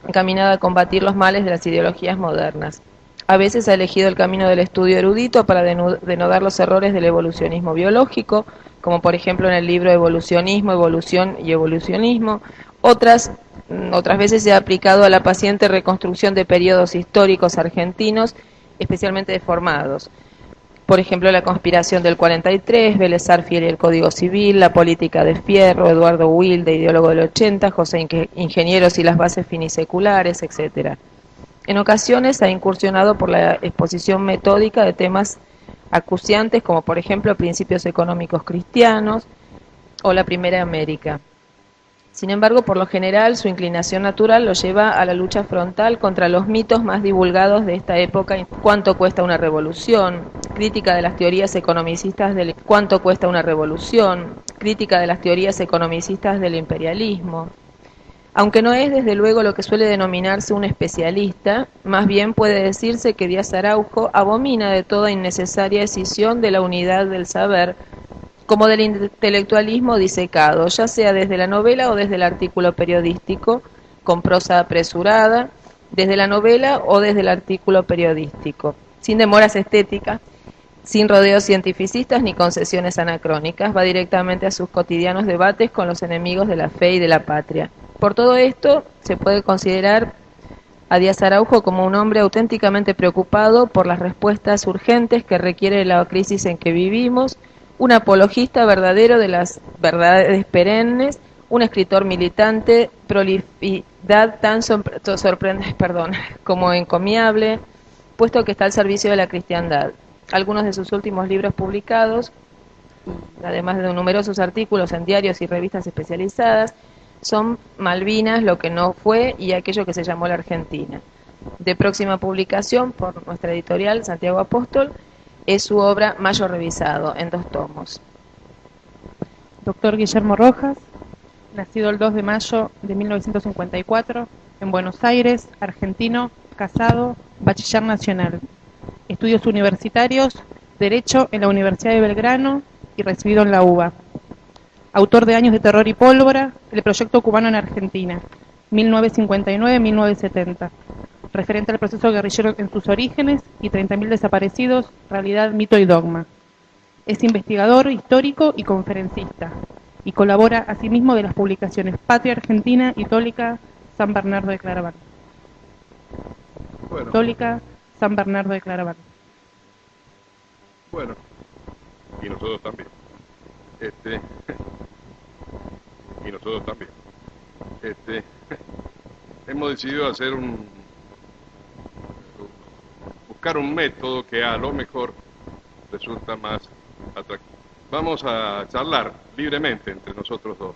encaminada a combatir los males de las ideologías modernas. A veces ha elegido el camino del estudio erudito para denodar los errores del evolucionismo biológico, como por ejemplo en el libro Evolucionismo, Evolución y Evolucionismo. Otras veces se ha aplicado a la paciente reconstrucción de periodos históricos argentinos, especialmente deformados. Por ejemplo, la conspiración del 43, Vélez Sarsfield y el Código Civil, la política de Fierro, Eduardo Wilde, ideólogo del 80, José Ingenieros y las bases finiseculares, etc. En ocasiones ha incursionado por la exposición metódica de temas acuciantes como por ejemplo principios económicos cristianos o la Primera América. Sin embargo, por lo general, su inclinación natural lo lleva a la lucha frontal contra los mitos más divulgados de esta época. ¿Cuánto cuesta una revolución? Crítica de las teorías economicistas del ¿cuánto cuesta una revolución? Crítica de las teorías economicistas del imperialismo. Aunque no es desde luego lo que suele denominarse un especialista, más bien puede decirse que Díaz Araujo abomina de toda innecesaria escisión de la unidad del saber, como del intelectualismo disecado, ya sea desde la novela o desde el artículo periodístico, con prosa apresurada, desde la novela o desde el artículo periodístico, sin demoras estéticas, sin rodeos cientificistas ni concesiones anacrónicas, va directamente a sus cotidianos debates con los enemigos de la fe y de la patria. Por todo esto, se puede considerar a Díaz Araujo como un hombre auténticamente preocupado por las respuestas urgentes que requiere la crisis en que vivimos, un apologista verdadero de las verdades perennes, un escritor militante, prolificidad tan sorprendente como encomiable, puesto que está al servicio de la cristiandad. Algunos de sus últimos libros publicados, además de numerosos artículos en diarios y revistas especializadas, son Malvinas, lo que no fue y aquello que se llamó la Argentina. De próxima publicación por nuestra editorial Santiago Apóstol es su obra Mayo Revisado, en 2 tomos. Doctor Guillermo Rojas, nacido el 2 de mayo de 1954, en Buenos Aires, argentino, casado, bachiller nacional. Estudios universitarios, Derecho en la Universidad de Belgrano y recibido en la UBA. Autor de Años de Terror y Pólvora, el proyecto cubano en Argentina, 1959-1970. Referente al proceso guerrillero en sus orígenes y 30.000 desaparecidos, realidad, mito y dogma. Es investigador histórico y conferencista, y colabora asimismo de las publicaciones Patria Argentina y Tólica San Bernardo de Claraval. Bueno. Tólica San Bernardo de Claraval. Bueno, y nosotros también. Y nosotros también. Hemos decidido buscar un método que a lo mejor resulta más atractivo. Vamos a charlar libremente entre nosotros dos.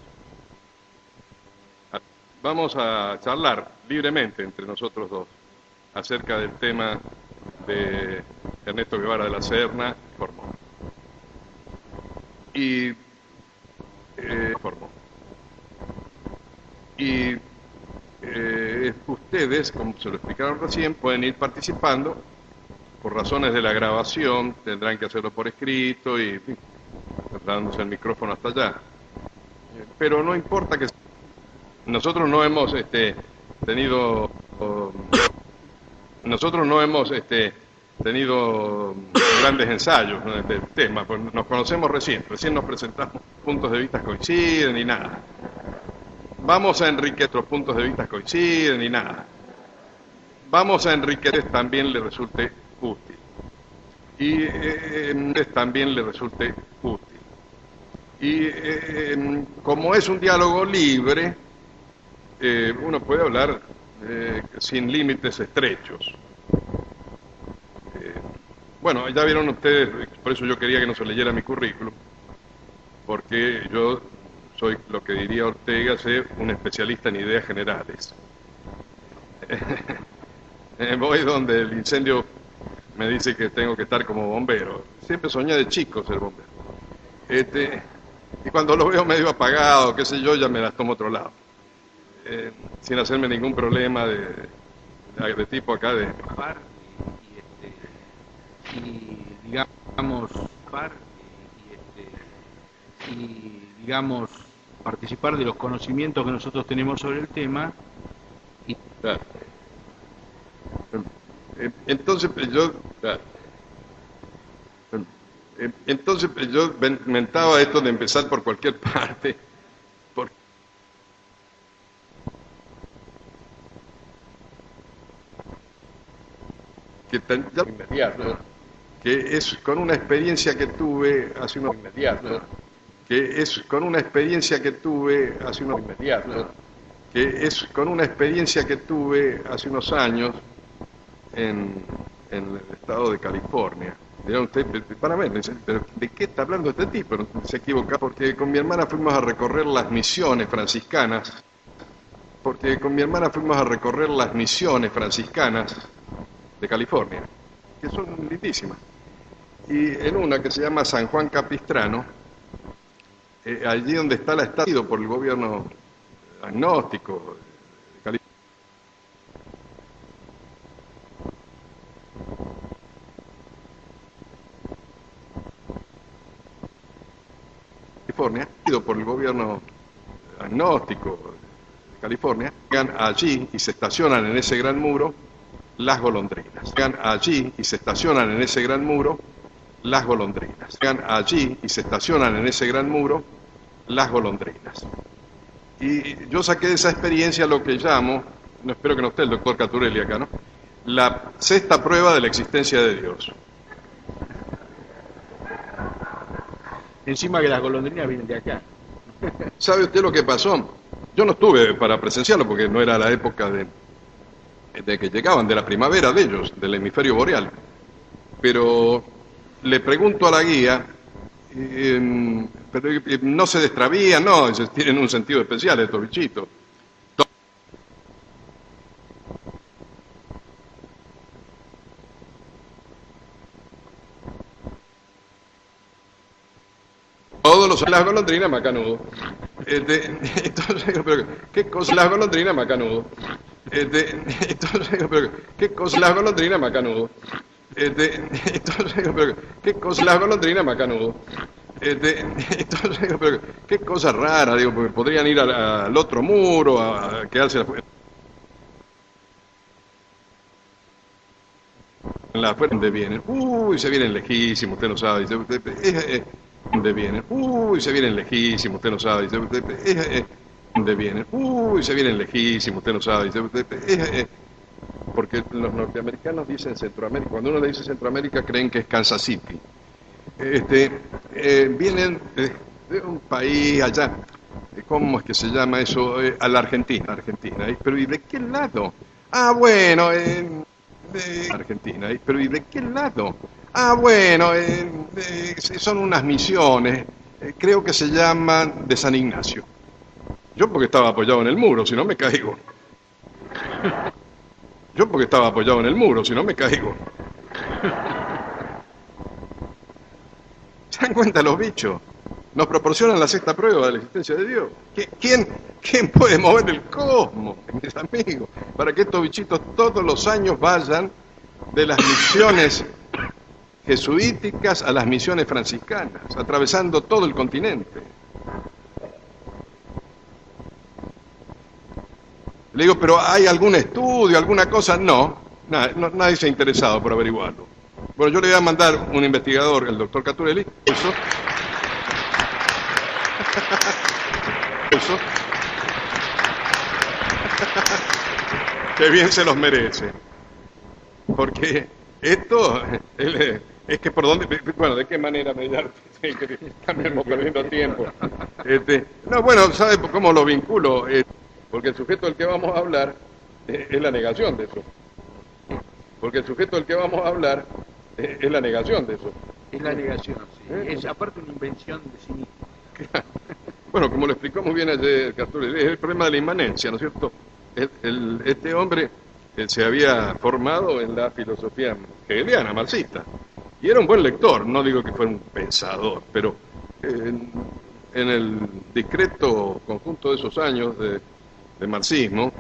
Vamos a charlar libremente entre nosotros dos acerca del tema de Ernesto Guevara de la Serna y ustedes, como se lo explicaron recién, pueden ir participando. Por razones de la grabación tendrán que hacerlo por escrito y trasladándose el micrófono hasta allá. Pero no importa que nosotros no hemos tenido grandes ensayos, ¿no?, del tema, pues nos conocemos recién nos presentamos, puntos de vista coinciden y nada. Vamos a enriquecer, nuestros puntos de vista coinciden y nada. Vamos a enriquecer también le resulte útil. Y también le resulte útil. Y como es un diálogo libre, uno puede hablar sin límites estrechos. Bueno, ya vieron ustedes, por eso yo quería que no se leyera mi currículum, porque yo soy, lo que diría Ortega, ser un especialista en ideas generales. Voy donde el incendio me dice que tengo que estar como bombero. Siempre soñé de chico ser bombero. Y cuando lo veo medio apagado, qué sé yo, ya me las tomo a otro lado. Sin hacerme ningún problema de tipo académico. Y digamos participar de los conocimientos que nosotros tenemos sobre el tema Claro. Entonces yo, claro. Entonces yo mentaba esto de empezar por cualquier parte, porque inmediato, que es con una experiencia que tuve hace unos inmediato, que es con una experiencia que tuve hace unos inmediato, que es con una experiencia que tuve hace unos años en el estado de California. Dirán usted, para ver, pero ¿de qué está hablando este tipo? No, se equivoca, porque con mi hermana fuimos a recorrer las misiones franciscanas, porque con mi hermana fuimos a recorrer las misiones franciscanas de California, que son lindísimas. Y en una que se llama San Juan Capistrano, allí donde está la estatua por el gobierno agnóstico de California, por el gobierno agnóstico de California, llegan allí y se estacionan en ese gran muro las golondrinas. Llegan allí y se estacionan en ese gran muro las golondrinas. Llegan allí y se estacionan en ese gran muro las golondrinas. Y yo saqué de esa experiencia lo que llamo, no espero que no esté el doctor Caturelli acá, ¿no? La sexta prueba de la existencia de Dios. Encima que las golondrinas vienen de acá. ¿Sabe usted lo que pasó? Yo no estuve para presenciarlo porque no era la época de que llegaban, de la primavera de ellos, del hemisferio boreal. Pero le pregunto a la guía, pero no se extravían, no, tienen un sentido especial estos bichitos. Todos los las golondrinas macanudo. Entonces digo, pero ¿qué cosa las golondrinas macanudo? Entonces digo, pero ¿qué cosa las golondrinas macanudo? Entonces digo, pero ¿qué cosa las golondrinas macanudo? Entonces digo, pero qué cosa rara, digo, porque podrían ir al otro muro a quedarse afuera. En la puerta donde vienen, uy, se vienen lejísimos, usted no sabe, dice, ¿dónde vienen? Uy, se vienen lejísimos, usted no sabe, dice, ¿dónde vienen? Uy, se vienen lejísimos, usted no sabe, dice, porque los norteamericanos dicen Centroamérica, cuando uno le dice Centroamérica creen que es Kansas City. Vienen de un país allá, ¿cómo es que se llama eso? A la Argentina, pero ¿y de qué lado? Ah, bueno, Argentina, pero ¿y de qué lado? Ah, bueno, son unas misiones, creo que se llaman de San Ignacio. Yo porque estaba apoyado en el muro, si no me caigo. Yo porque estaba apoyado en el muro, si no me caigo. ¿Se dan cuenta los bichos? Nos proporcionan la sexta prueba de la existencia de Dios. ¿Quién puede mover el cosmos, mis amigos? Para que estos bichitos todos los años vayan de las misiones jesuíticas a las misiones franciscanas, atravesando todo el continente. Le digo, ¿pero hay algún estudio, alguna cosa? No, nadie se ha interesado por averiguarlo. Bueno, yo le voy a mandar un investigador, el doctor Caturelli, eso. Que bien se los merece. Porque esto, es que por dónde, bueno, ¿de qué manera me que estamos perdiendo tiempo? No, bueno, ¿sabe cómo lo vinculo? Porque el sujeto del que vamos a hablar es la negación de eso. Porque el sujeto del que vamos a hablar es la negación de eso. Es la negación, sí. Es aparte una invención de sí mismo. Bueno, como lo explicó muy bien ayer Caturelli, es el problema de la inmanencia, ¿no es cierto? Este hombre se había formado en la filosofía hegeliana, marxista, y era un buen lector, no digo que fuera un pensador, pero en el discreto conjunto de esos años de marxismo,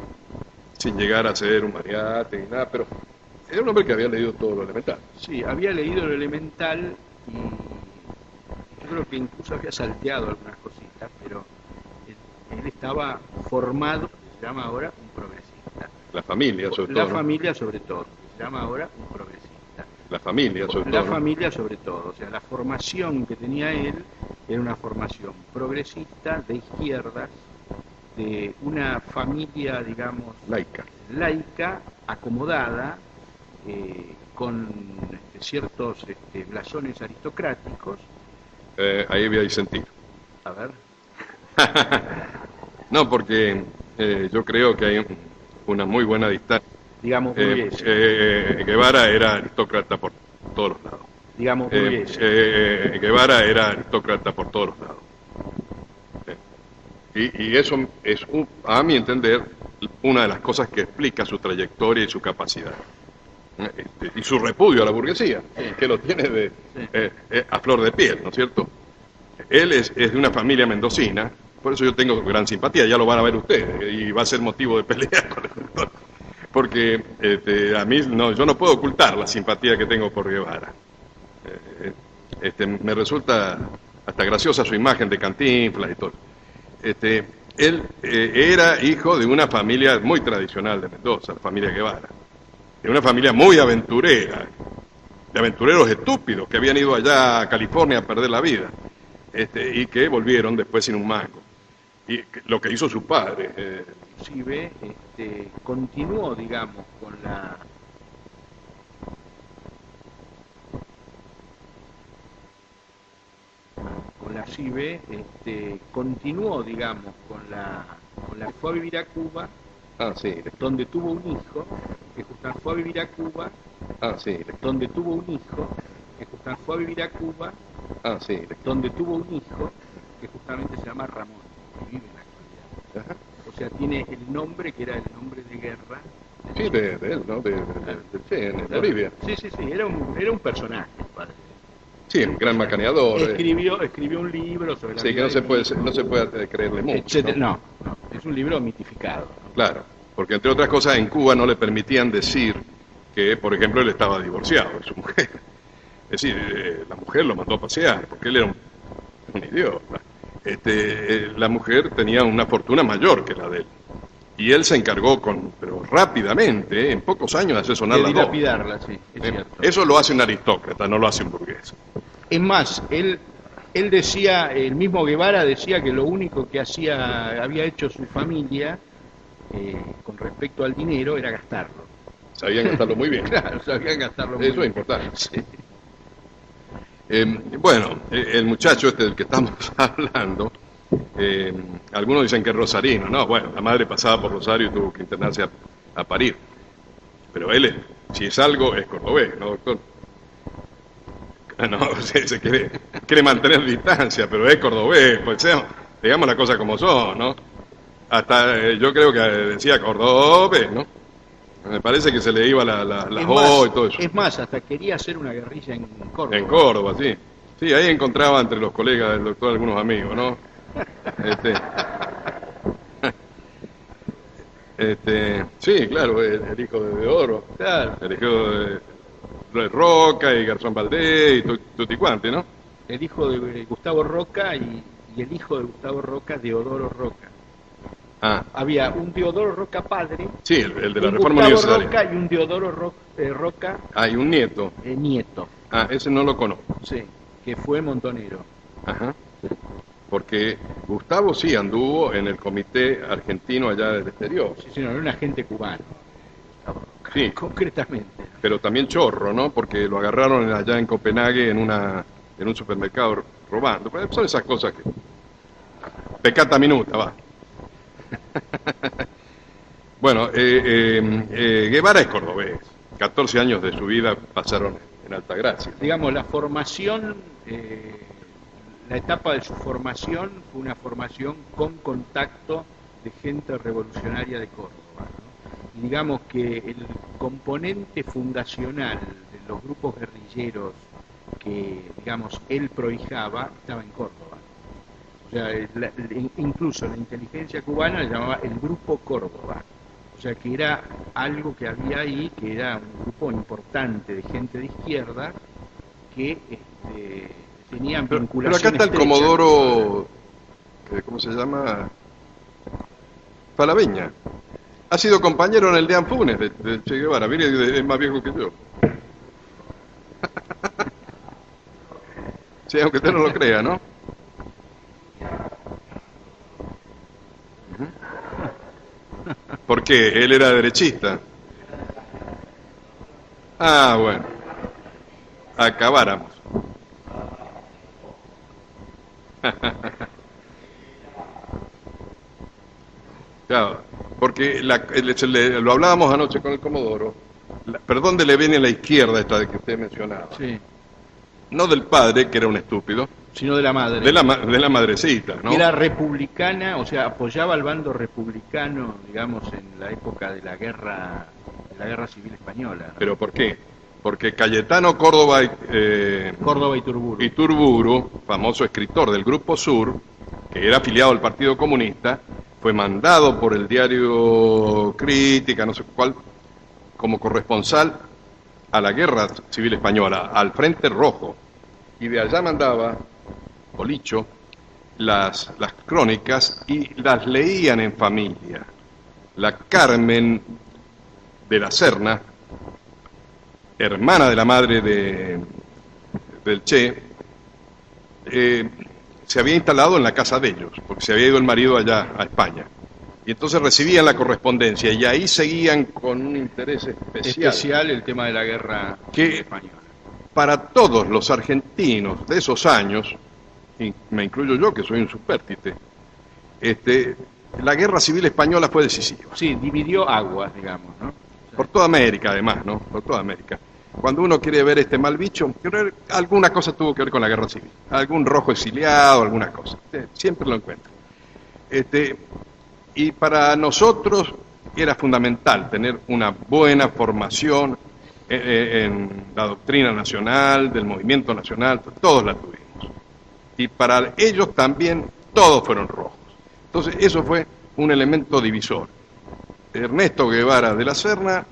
sin llegar a ser un Mariátegui ni nada, pero era un hombre que había leído todo lo elemental. Sí, había leído lo elemental y yo creo que incluso había salteado algunas cositas, pero él estaba formado, se llama ahora un progresista. La familia, sobre La todo, ¿no? familia sobre todo, se llama ahora un progresista. La familia, sobre La todo, ¿no? familia sobre todo, o sea, la formación que tenía él era una formación progresista, de izquierdas, de una familia, digamos, laica, acomodada, con ciertos blasones aristocráticos. Ahí voy a disentir. A ver, No, porque yo creo que hay una muy buena distancia. digamos burgueses, Guevara era aristócrata por todos los lados. digamos burgueses. Guevara era aristócrata por todos los lados. Y eso es, a mi entender, una de las cosas que explica su trayectoria y su capacidad. Y su repudio a la burguesía, que lo tiene a flor de piel, ¿no es cierto? Él es de una familia mendocina, por eso yo tengo gran simpatía, ya lo van a ver ustedes, y va a ser motivo de pelea con el doctor. Porque a mí yo no puedo ocultar la simpatía que tengo por Guevara. Me resulta hasta graciosa su imagen de Cantinflas y todo. Él era hijo de una familia muy tradicional de Mendoza, la familia Guevara, de una familia muy aventurera, de aventureros estúpidos que habían ido allá a California a perder la vida, y que volvieron después sin un mango. Y lo que hizo su padre. Inclusive continuó, digamos, con la CIBE, continuó, digamos, fue a vivir a Cuba, Sí. donde tuvo un hijo, que justamente fue a vivir a Cuba, Sí. donde tuvo un hijo, que justamente fue a vivir a Cuba, Sí. donde tuvo un hijo, que justamente se llama Ramón, que vive en la actualidad. Ajá. O sea, tiene el nombre que era el nombre de guerra. Sí, de él, ¿no? Sí, en Bolivia. Sí, era un personaje, el padre. Sí, un gran macaneador. Escribió un libro sobre la Sí, que vida no se puede creerle mucho. etcétera. ¿no? No, es un libro mitificado. ¿no? Claro, porque entre otras cosas en Cuba no le permitían decir que, por ejemplo, él estaba divorciado de su mujer. Es decir, la mujer lo mandó a pasear, porque él era un idiota. La mujer tenía una fortuna mayor que la de él. Y él se encargó pero rápidamente, en pocos años, de hacer sonar De las dos. dilapidarla, sí, es cierto. Eso lo hace un aristócrata, no lo hace un burgués. Es más, él decía, el mismo Guevara decía que lo único que había hecho su familia con respecto al dinero era gastarlo. Sabían gastarlo muy bien. Claro, sabían gastarlo muy Eso bien. es importante. Sí. Bueno, el muchacho del que estamos hablando, algunos dicen que es rosarino. No, bueno, la madre pasaba por Rosario y tuvo que internarse a parir. Pero él, si es algo, es cordobés, ¿no, doctor? No, se quiere mantener distancia, pero es cordobés, pues digamos las cosas como son, ¿no? Hasta yo creo que decía cordobés, ¿no? Me parece que se le iba la O y todo eso. Es más, hasta quería hacer una guerrilla en Córdoba. En Córdoba, sí. Sí, ahí encontraba entre los colegas del doctor algunos amigos, ¿no? Sí, claro, el hijo de Oro, Claro, el hijo de Roca y Garzón Valdés y tutti quanti, ¿no? el hijo de Gustavo Roca y el hijo de Gustavo Roca, Deodoro Roca. Ah, Había un Deodoro Roca padre, sí, el de la un reforma Gustavo universitaria. Roca y un Deodoro Roca Ah, y un nieto. nieto, Ah, ese no lo conozco. sí, que fue montonero. Ajá. Porque Gustavo sí anduvo en el comité argentino allá del exterior. Sí, señor, era un agente cubano. Gustavo Roca, Sí. concretamente. Pero también chorro, ¿no? Porque lo agarraron allá en Copenhague en un supermercado robando. Pues son esas cosas que... Peccata minuta, va. Bueno, Guevara es cordobés. 14 años de su vida pasaron en Altagracia. Digamos, la formación, la etapa de su formación fue una formación con contacto de gente revolucionaria de Córdoba, ¿no? Y digamos que el componente fundacional de los grupos guerrilleros que, digamos, él prohijaba estaba en Córdoba. O sea, incluso la inteligencia cubana le llamaba el Grupo Córdoba. O sea, que era algo que había ahí, que era un grupo importante de gente de izquierda que tenían Pero vinculación acá está el estrecha. Comodoro, ¿cómo se llama? Palaveña. Ha sido compañero en el de Anfunes de Che Guevara. Mire, es más viejo que yo. Sí, aunque usted no lo crea, ¿no? ¿Por qué? Él era derechista. Ah, bueno. Acabáramos. Claro, porque lo hablábamos anoche con el Comodoro. Perdón, le viene a la izquierda esta de que usted mencionaba. Sí. No del padre, que era un estúpido, Sino de la madre. de la madrecita, ¿no? Era republicana, o sea, apoyaba al bando republicano, digamos, en la época de la guerra civil española, ¿no? ¿Pero por qué? Porque Cayetano Córdoba Córdoba y Turburu. Iturburu, famoso escritor del Grupo Sur, que era afiliado al Partido Comunista, fue mandado por el diario Crítica, no sé cuál, como corresponsal a la Guerra Civil Española, al Frente Rojo, y de allá mandaba Bolicho las crónicas y las leían en familia. La Carmen de la Serna, hermana de la madre del Che, se había instalado en la casa de ellos, porque se había ido el marido allá a España. Y entonces recibían la correspondencia y ahí seguían con un interés especial el tema de la guerra que española. para todos los argentinos de esos años, y me incluyo yo que soy un supérstite, la guerra civil española fue decisiva. Sí, dividió aguas, digamos, ¿no? Por toda América, además, ¿no? Por toda América. Cuando uno quiere ver este mal bicho, alguna cosa tuvo que ver con la guerra civil. Algún rojo exiliado, alguna cosa. Siempre lo encuentro. Y para nosotros era fundamental tener una buena formación en la doctrina nacional, del movimiento nacional, todos la tuvimos. Y para ellos también todos fueron rojos. Entonces eso fue un elemento divisor. Ernesto Guevara de la Serna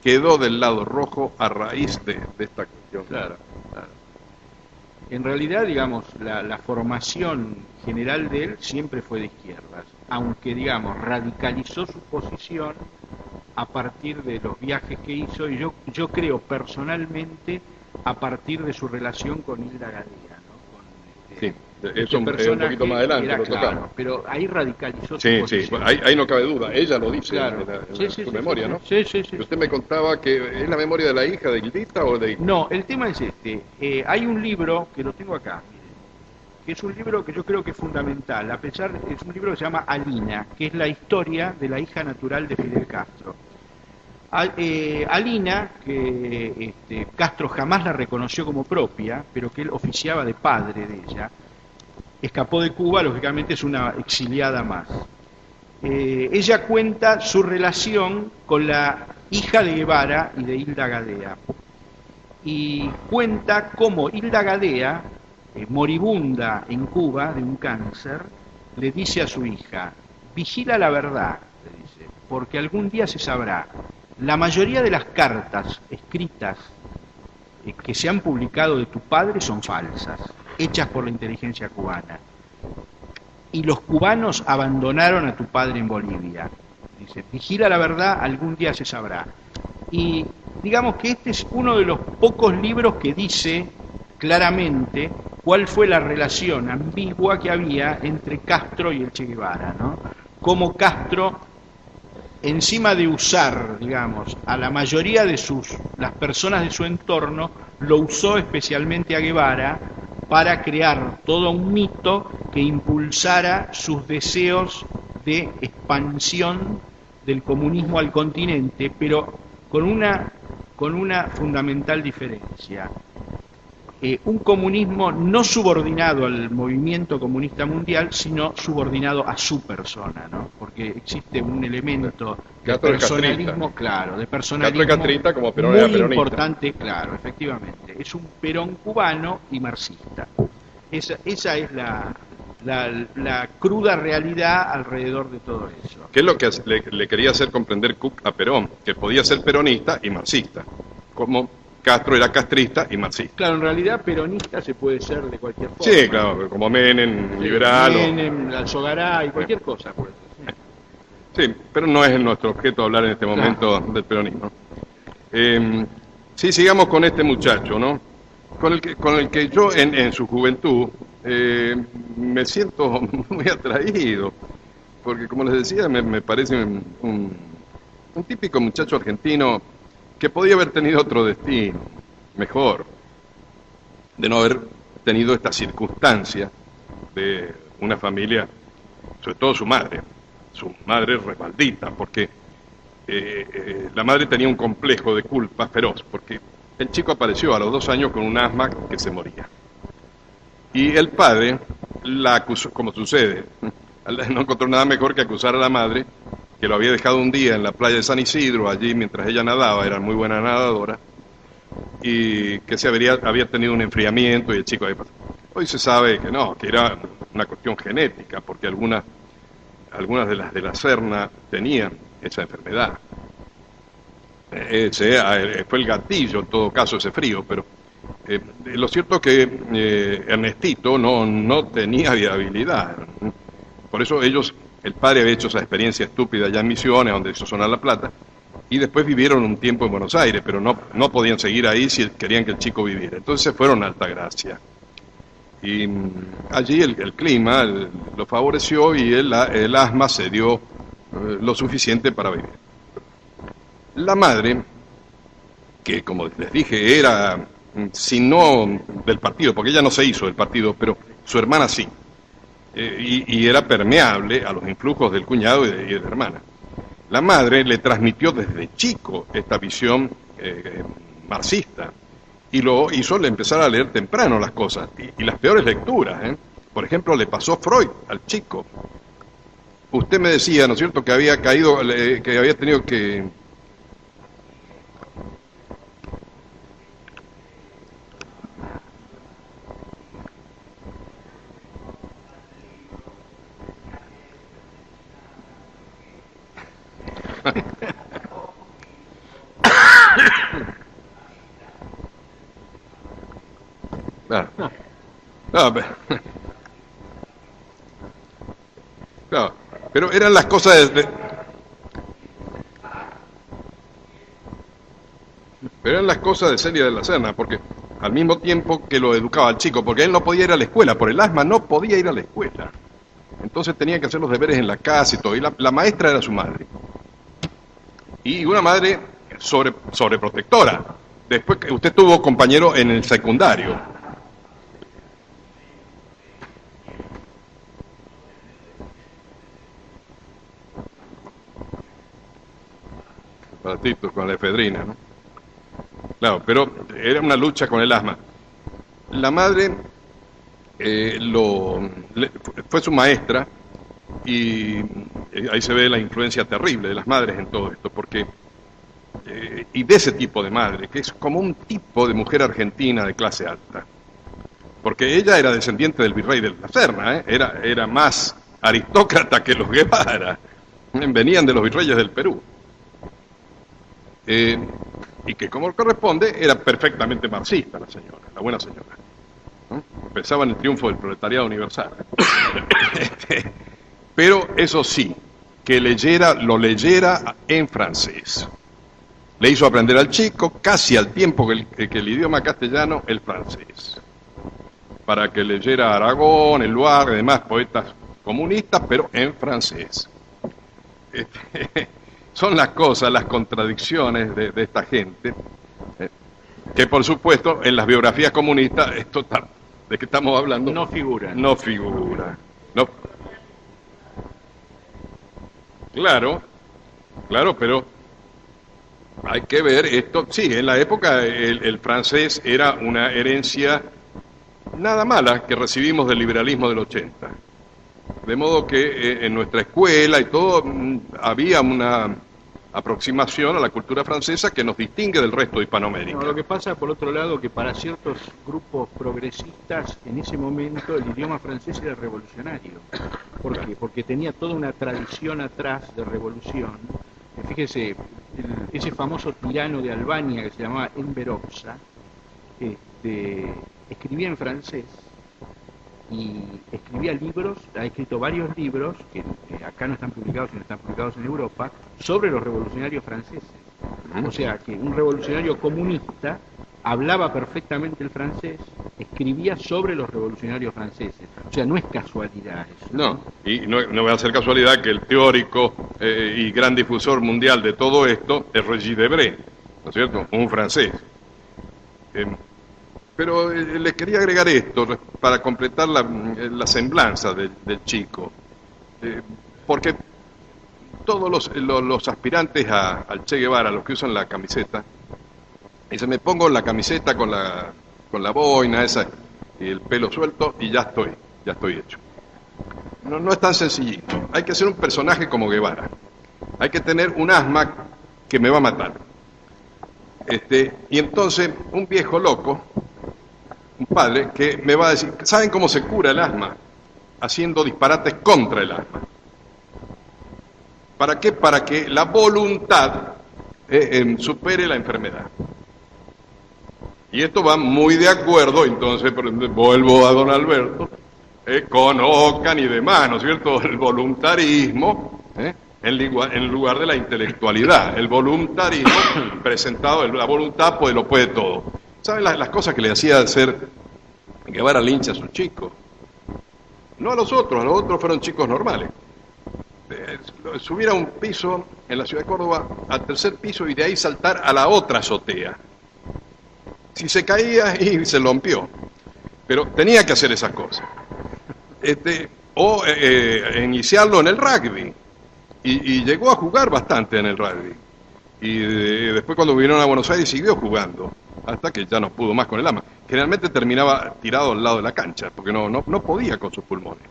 quedó del lado rojo a raíz de esta cuestión. Claro, claro. En realidad, digamos, la formación general de él siempre fue de izquierdas, aunque, digamos, radicalizó su posición a partir de los viajes que hizo, y yo creo personalmente a partir de su relación con Hilda Gadea, ¿no? Sí, eso un poquito más adelante lo tocamos. Claro, pero ahí radicalizó su Sí, posición. ahí no cabe duda, ella lo dice Claro. en su memoria, ¿no? Sí. Y usted me contaba que es la memoria de la hija de Hildita o de... No, el tema es hay un libro que lo tengo acá, miren, que es un libro que yo creo que es fundamental, es un libro que se llama Alina, que es la historia de la hija natural de Fidel Castro. Alina, que Castro jamás la reconoció como propia, pero que él oficiaba de padre de ella, escapó de Cuba, lógicamente es una exiliada más. Ella cuenta su relación con la hija de Guevara y de Hilda Gadea, y cuenta cómo Hilda Gadea, moribunda en Cuba de un cáncer, le dice a su hija: vigila la verdad, le dice, porque algún día se sabrá. La mayoría de las cartas escritas que se han publicado de tu padre son falsas, hechas por la inteligencia cubana. Y los cubanos abandonaron a tu padre en Bolivia. Dice, vigila la verdad, algún día se sabrá. Y digamos que este es uno de los pocos libros que dice claramente cuál fue la relación ambigua que había entre Castro y el Che Guevara, ¿no? Cómo Castro, encima de usar, digamos, a la mayoría de las personas de su entorno, lo usó especialmente a Guevara para crear todo un mito que impulsara sus deseos de expansión del comunismo al continente, pero con una fundamental diferencia. Un comunismo no subordinado al movimiento comunista mundial, sino subordinado a su persona, ¿no? Porque existe un elemento de personalismo, claro, de personalismo castrista, como Perón era muy peronista. importante, claro, efectivamente. Es un Perón cubano y marxista. Esa es la cruda realidad alrededor de todo eso. ¿Qué es lo que le quería hacer comprender Cook a Perón? Que podía ser peronista y marxista, como Castro era castrista y marxista. Claro, en realidad peronista se puede ser de cualquier forma. Sí, claro, como Menem, liberal. Menem, Alzogaray, cualquier cosa puede ser. Sí, pero no es nuestro objeto hablar en este momento del peronismo. Sí, sigamos con este muchacho, ¿no? Con el que yo en su juventud me siento muy atraído, porque como les decía, me parece un típico muchacho argentino que podía haber tenido otro destino, mejor, de no haber tenido esta circunstancia de una familia, sobre todo su madre respaldita, porque la madre tenía un complejo de culpa feroz, porque el chico apareció a los 2 años con un asma que se moría. Y el padre la acusó, como sucede, no encontró nada mejor que acusar a la madre, que lo había dejado un día en la playa de San Isidro, allí mientras ella nadaba, era muy buena nadadora, y que había tenido un enfriamiento y el chico había pasado. Hoy se sabe que no, que era una cuestión genética, porque algunas de la Serna tenían esa enfermedad. Fue el gatillo en todo caso ese frío, pero lo cierto es que Ernestito no tenía viabilidad. Por eso el padre había hecho esa experiencia estúpida allá en Misiones, donde hizo sonar la plata, y después vivieron un tiempo en Buenos Aires, pero no podían seguir ahí si querían que el chico viviera. Entonces se fueron a Altagracia. Y allí el clima lo favoreció y el asma se dio lo suficiente para vivir. La madre, que como les dije era, si no del partido, porque ella no se hizo del partido, pero su hermana sí, y era permeable a los influjos del cuñado y de la hermana. La madre le transmitió desde chico esta visión marxista, y lo hizo empezar a leer temprano las cosas, y las peores lecturas, ¿eh? Por ejemplo, le pasó Freud al chico. Usted me decía, ¿no es cierto?, que había caído, que había tenido que... No, pero eran las cosas pero eran las cosas de Celia de la Serna, porque al mismo tiempo que lo educaba al chico, porque él no podía ir a la escuela, por el asma no podía ir a la escuela. Entonces tenía que hacer los deberes en la casa y todo, y la maestra era su madre. Y una madre sobreprotectora. Después que usted tuvo compañero en el secundario. Baratito, con la efedrina, ¿no? Claro, pero era una lucha con el asma. La madre fue su maestra y ahí se ve la influencia terrible de las madres en todo esto, porque y de ese tipo de madre, que es como un tipo de mujer argentina de clase alta, porque ella era descendiente del virrey de la Serna, era más aristócrata que los Guevara, venían de los virreyes del Perú. Y que como corresponde era perfectamente marxista la señora, la buena señora, ¿no? Pensaba en el triunfo del proletariado universal. Pero eso sí, que lo leyera en francés. Le hizo aprender al chico, casi al tiempo que el idioma castellano, el francés, para que leyera Aragón, Eluard y demás poetas comunistas, pero en francés. Son las cosas, las contradicciones de esta gente, que por supuesto en las biografías comunistas, esto ¿de qué estamos hablando? No figura. No figura. No. Claro, pero hay que ver esto. Sí, en la época el francés era una herencia nada mala que recibimos del liberalismo del 80. De modo que en nuestra escuela y todo había una aproximación a la cultura francesa que nos distingue del resto de Hispanoamérica. No, lo que pasa, por otro lado, que para ciertos grupos progresistas, en ese momento el idioma francés era revolucionario. ¿Por qué? Porque tenía toda una tradición atrás de revolución. Fíjese, ese famoso tirano de Albania que se llamaba Enver Hoxha, escribía en francés y escribía libros, ha escrito varios libros, que acá no están publicados, sino están publicados en Europa, sobre los revolucionarios franceses. O sea, que un revolucionario comunista hablaba perfectamente el francés, escribía sobre los revolucionarios franceses. O sea, no es casualidad eso. No, y no va a ser casualidad que el teórico y gran difusor mundial de todo esto es Regis Debray, ¿no es cierto? Un francés. Pero le quería agregar esto para completar la semblanza del chico. Porque todos los aspirantes al Che Guevara, los que usan la camiseta, dice, me pongo la camiseta con la boina esa y el pelo suelto y ya estoy hecho. No es tan sencillito. Hay que ser un personaje como Guevara. Hay que tener un asma que me va a matar. Y entonces un viejo loco, un padre, que me va a decir, ¿saben cómo se cura el asma? Haciendo disparates contra el asma. ¿Para qué? Para que la voluntad supere la enfermedad. Y esto va muy de acuerdo, entonces, vuelvo a don Alberto, con Ockham y demás, ¿no es cierto? El voluntarismo, en lugar de la intelectualidad. El voluntarismo presentado, la voluntad pues lo puede todo. ¿Saben las cosas que le hacía hacer Guevara Lynch a sus chicos? No a los otros fueron chicos normales. Subir a un piso en la ciudad de Córdoba, al tercer piso, y de ahí saltar a la otra azotea. Si se caía, y se rompió. Pero tenía que hacer esas cosas. O iniciarlo en el rugby. Y llegó a jugar bastante en el rugby. Y después cuando vinieron a Buenos Aires siguió jugando, hasta que ya no pudo más con el asma. Generalmente terminaba tirado al lado de la cancha, porque no podía con sus pulmones.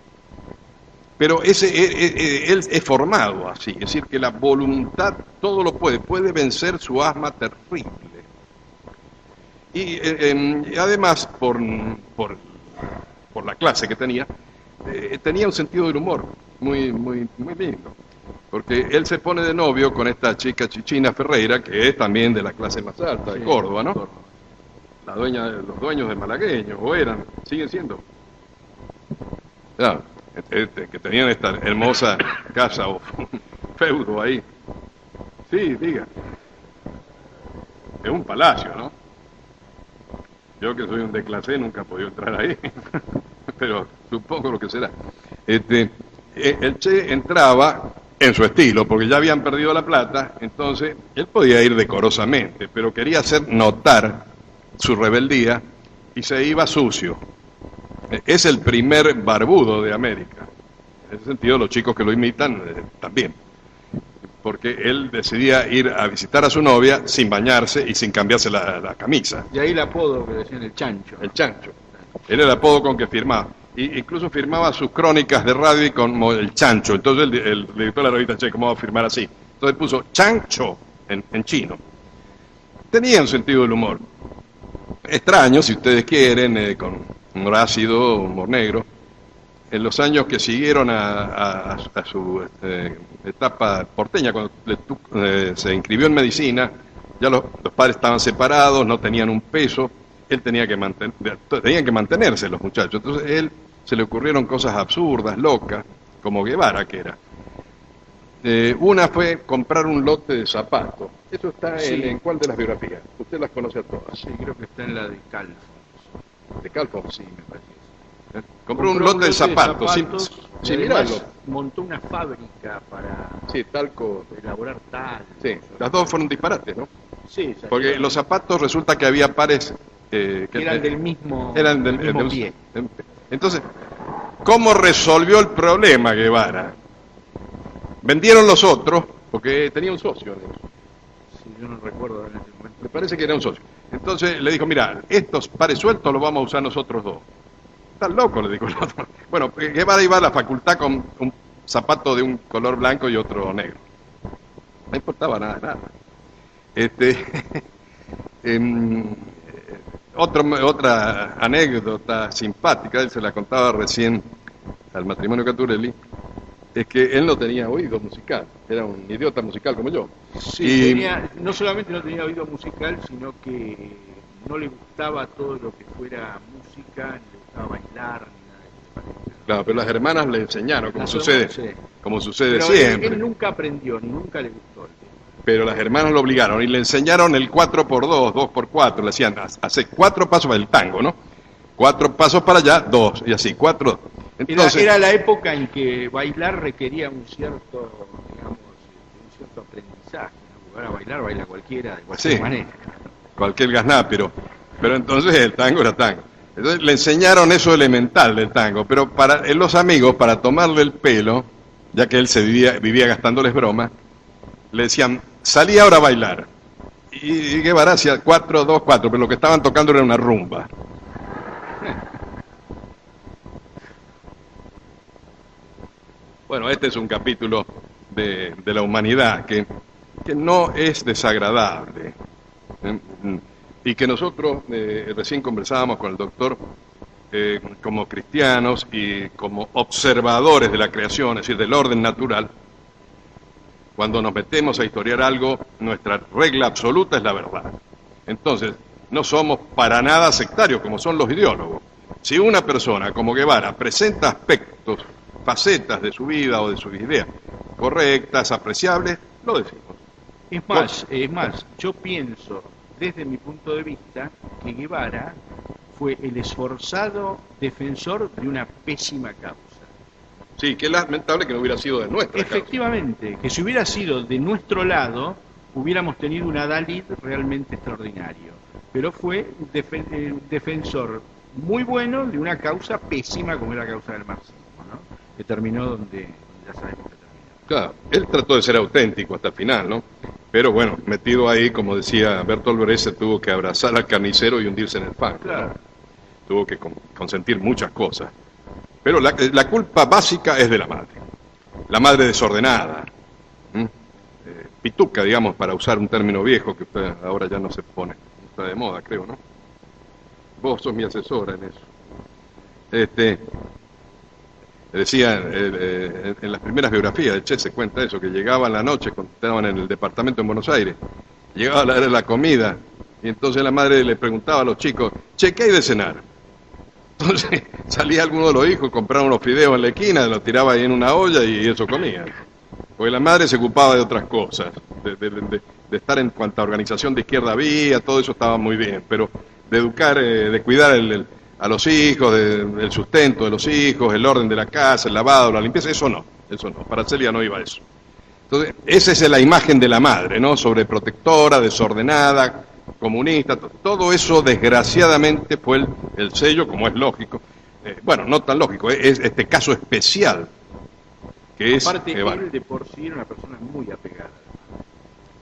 Pero él es formado así, es decir, que la voluntad todo lo puede vencer su asma terrible. Y además, por la clase que tenía un sentido del humor muy, muy, muy lindo. Porque él se pone de novio con esta chica Chichina Ferreira, que es también de la clase más alta de Córdoba, ¿no? Los dueños de Malagueño, o eran, siguen siendo. Claro, que tenían esta hermosa casa o feudo ahí. Sí, diga. Es un palacio, ¿no? Yo que soy un de clase nunca he podido entrar ahí, pero supongo lo que será. El Che entraba en su estilo, porque ya habían perdido la plata, entonces él podía ir decorosamente, pero quería hacer notar su rebeldía y se iba sucio. Es el primer barbudo de América. En ese sentido, los chicos que lo imitan también. Porque él decidía ir a visitar a su novia sin bañarse y sin cambiarse la camisa. Y ahí el apodo que decían el chancho. El chancho. Era el apodo con que firmaba. Incluso firmaba sus crónicas de radio como el chancho. Entonces el director de la revista, Che, ¿cómo va a firmar así? Entonces puso chancho en chino. Tenía un sentido del humor. Extraño, si ustedes quieren, con humor ácido, humor negro. En los años que siguieron a su etapa porteña, cuando se inscribió en medicina, ya los padres estaban separados, no tenían un peso, él tenían que mantenerse los muchachos. Entonces él se le ocurrieron cosas absurdas, locas, como Guevara que era. Una fue comprar un lote de zapatos. Eso está en cuál de las biografías. Usted las conoce a todas. Sí, creo que está en la de Calfon. ¿De Calfon? Sí, me parece. Compró un lote de zapatos. Sí, miralo. Montó una fábrica para talco, elaborar tal. Sí, las dos fueron disparates, ¿no? Sí, porque los zapatos resulta que había pares que eran del mismo pie. Entonces, ¿cómo resolvió el problema Guevara? Vendieron los otros, porque tenía un socio. Sí, yo no recuerdo en ese momento. Me parece que era un socio. Entonces le dijo, mira, estos pares sueltos los vamos a usar nosotros dos. Estás loco, le dijo el otro. Bueno, Guevara iba a la facultad con un zapato de un color blanco y otro negro. No importaba nada. Otra anécdota simpática, él se la contaba recién al matrimonio Caturelli, es que él no tenía oído musical, era un idiota musical como yo. Sí, no solamente no tenía oído musical, sino que no le gustaba todo lo que fuera música, ni le gustaba bailar, ni nada de eso. Claro, pero las hermanas le enseñaron, como Las sucede, hermanas, sí. como sucede Pero siempre. él nunca aprendió, ni nunca le gustó el tema. Pero las hermanas lo obligaron y le enseñaron el 4x2, 2x4, le decían, hace 4 pasos para el tango, ¿no? 4 pasos para allá, 2, y así, 4. Entonces, Era la época en que bailar requería un cierto, digamos, un cierto aprendizaje, ¿no? Porque ahora bailar baila cualquiera de cualquier Sí. manera. cualquier gasná, pero entonces el tango era tango. Entonces le enseñaron eso elemental del tango, pero para los amigos, para tomarle el pelo, ya que él se vivía gastándoles bromas, le decían, salí ahora a bailar. Y Guevara hacía 4, 2, 4, pero lo que estaban tocando era una rumba. Bueno, este es un capítulo de la humanidad que no es desagradable. Y que nosotros recién conversábamos con el doctor como cristianos y como observadores de la creación, es decir, del orden natural. Cuando nos metemos a historiar algo, nuestra regla absoluta es la verdad. Entonces, no somos para nada sectarios como son los ideólogos. Si una persona como Guevara presenta aspectos, facetas de su vida o de sus ideas correctas, apreciables, lo decimos. Es más, yo pienso, desde mi punto de vista, que Guevara fue el esforzado defensor de una pésima causa. Sí, que es lamentable que no hubiera sido de nuestra causa. Efectivamente, que si hubiera sido de nuestro lado, hubiéramos tenido un Adalid realmente extraordinario. Pero fue defensor muy bueno de una causa pésima como era la causa del marxismo, ¿no? Que terminó donde ya sabemos que terminó. Claro, él trató de ser auténtico hasta el final, ¿no? Pero bueno, metido ahí, como decía Bertolt Brecht, se tuvo que abrazar al carnicero y hundirse en el fango. Claro. ¿no? Tuvo que consentir muchas cosas. Pero la culpa básica es de la madre desordenada, pituca, digamos, para usar un término viejo que usted ahora ya no se pone, está de moda, creo, ¿no? Vos sos mi asesora en eso. Decía, en las primeras biografías de Che se cuenta eso, que llegaba en la noche, cuando estaban en el departamento en Buenos Aires, llegaba a la hora de la comida, y entonces la madre le preguntaba a los chicos, Che, ¿qué hay de cenar? Entonces salía alguno de los hijos, compraba unos fideos en la esquina, los tiraba ahí en una olla y eso comía. Porque la madre se ocupaba de otras cosas, de estar en cuanta organización de izquierda había, todo eso estaba muy bien, pero de educar, de cuidar a los hijos, del sustento de los hijos, el orden de la casa, el lavado, la limpieza, eso no. Para Celia no iba eso. Entonces, esa es la imagen de la madre, ¿no? Sobreprotectora, desordenada, comunista, todo eso desgraciadamente fue el sello, como es lógico. Bueno, no tan lógico, es este caso especial, que es Aparte, Guevara. él de por sí era una persona muy apegada.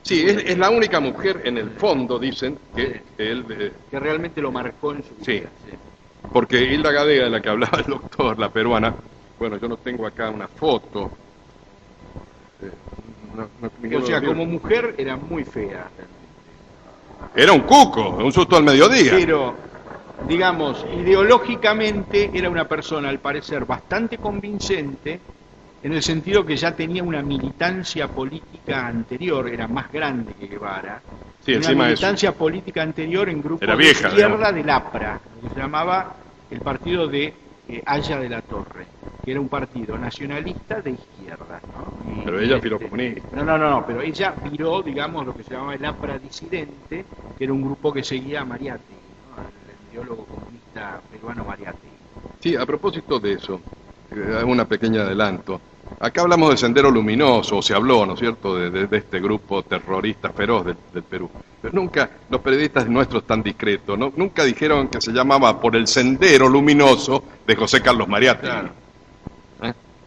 Sí, es la única mujer en el fondo, dicen, que él... Que realmente lo marcó en su vida. Sí. Porque Hilda Gadea, de la que hablaba el doctor, la peruana, bueno, yo no tengo acá una foto. O sea, como mujer era muy fea. Era un cuco, un susto al mediodía. Pero, digamos, ideológicamente era una persona, al parecer, bastante convincente, en el sentido que ya tenía una militancia política anterior, era más grande que Guevara. Sí, una encima de militancia política anterior en grupos Era vieja, de izquierda digamos. del APRA, que se llamaba el partido de Haya de la Torre, que era un partido nacionalista de izquierda, ¿no? Pero ella viró comunista. No, pero ella viró, digamos, lo que se llamaba el APRA disidente, que era un grupo que seguía a Mariátegui, ¿no? El ideólogo comunista peruano Mariátegui. Sí, a propósito de eso, hago una pequeña adelanto. Acá hablamos del Sendero Luminoso, o se habló, ¿no es cierto?, de este grupo terrorista feroz del Perú. Pero nunca, los periodistas nuestros tan discretos, ¿no? Nunca dijeron que se llamaba por el Sendero Luminoso de José Carlos Mariátegui. Claro.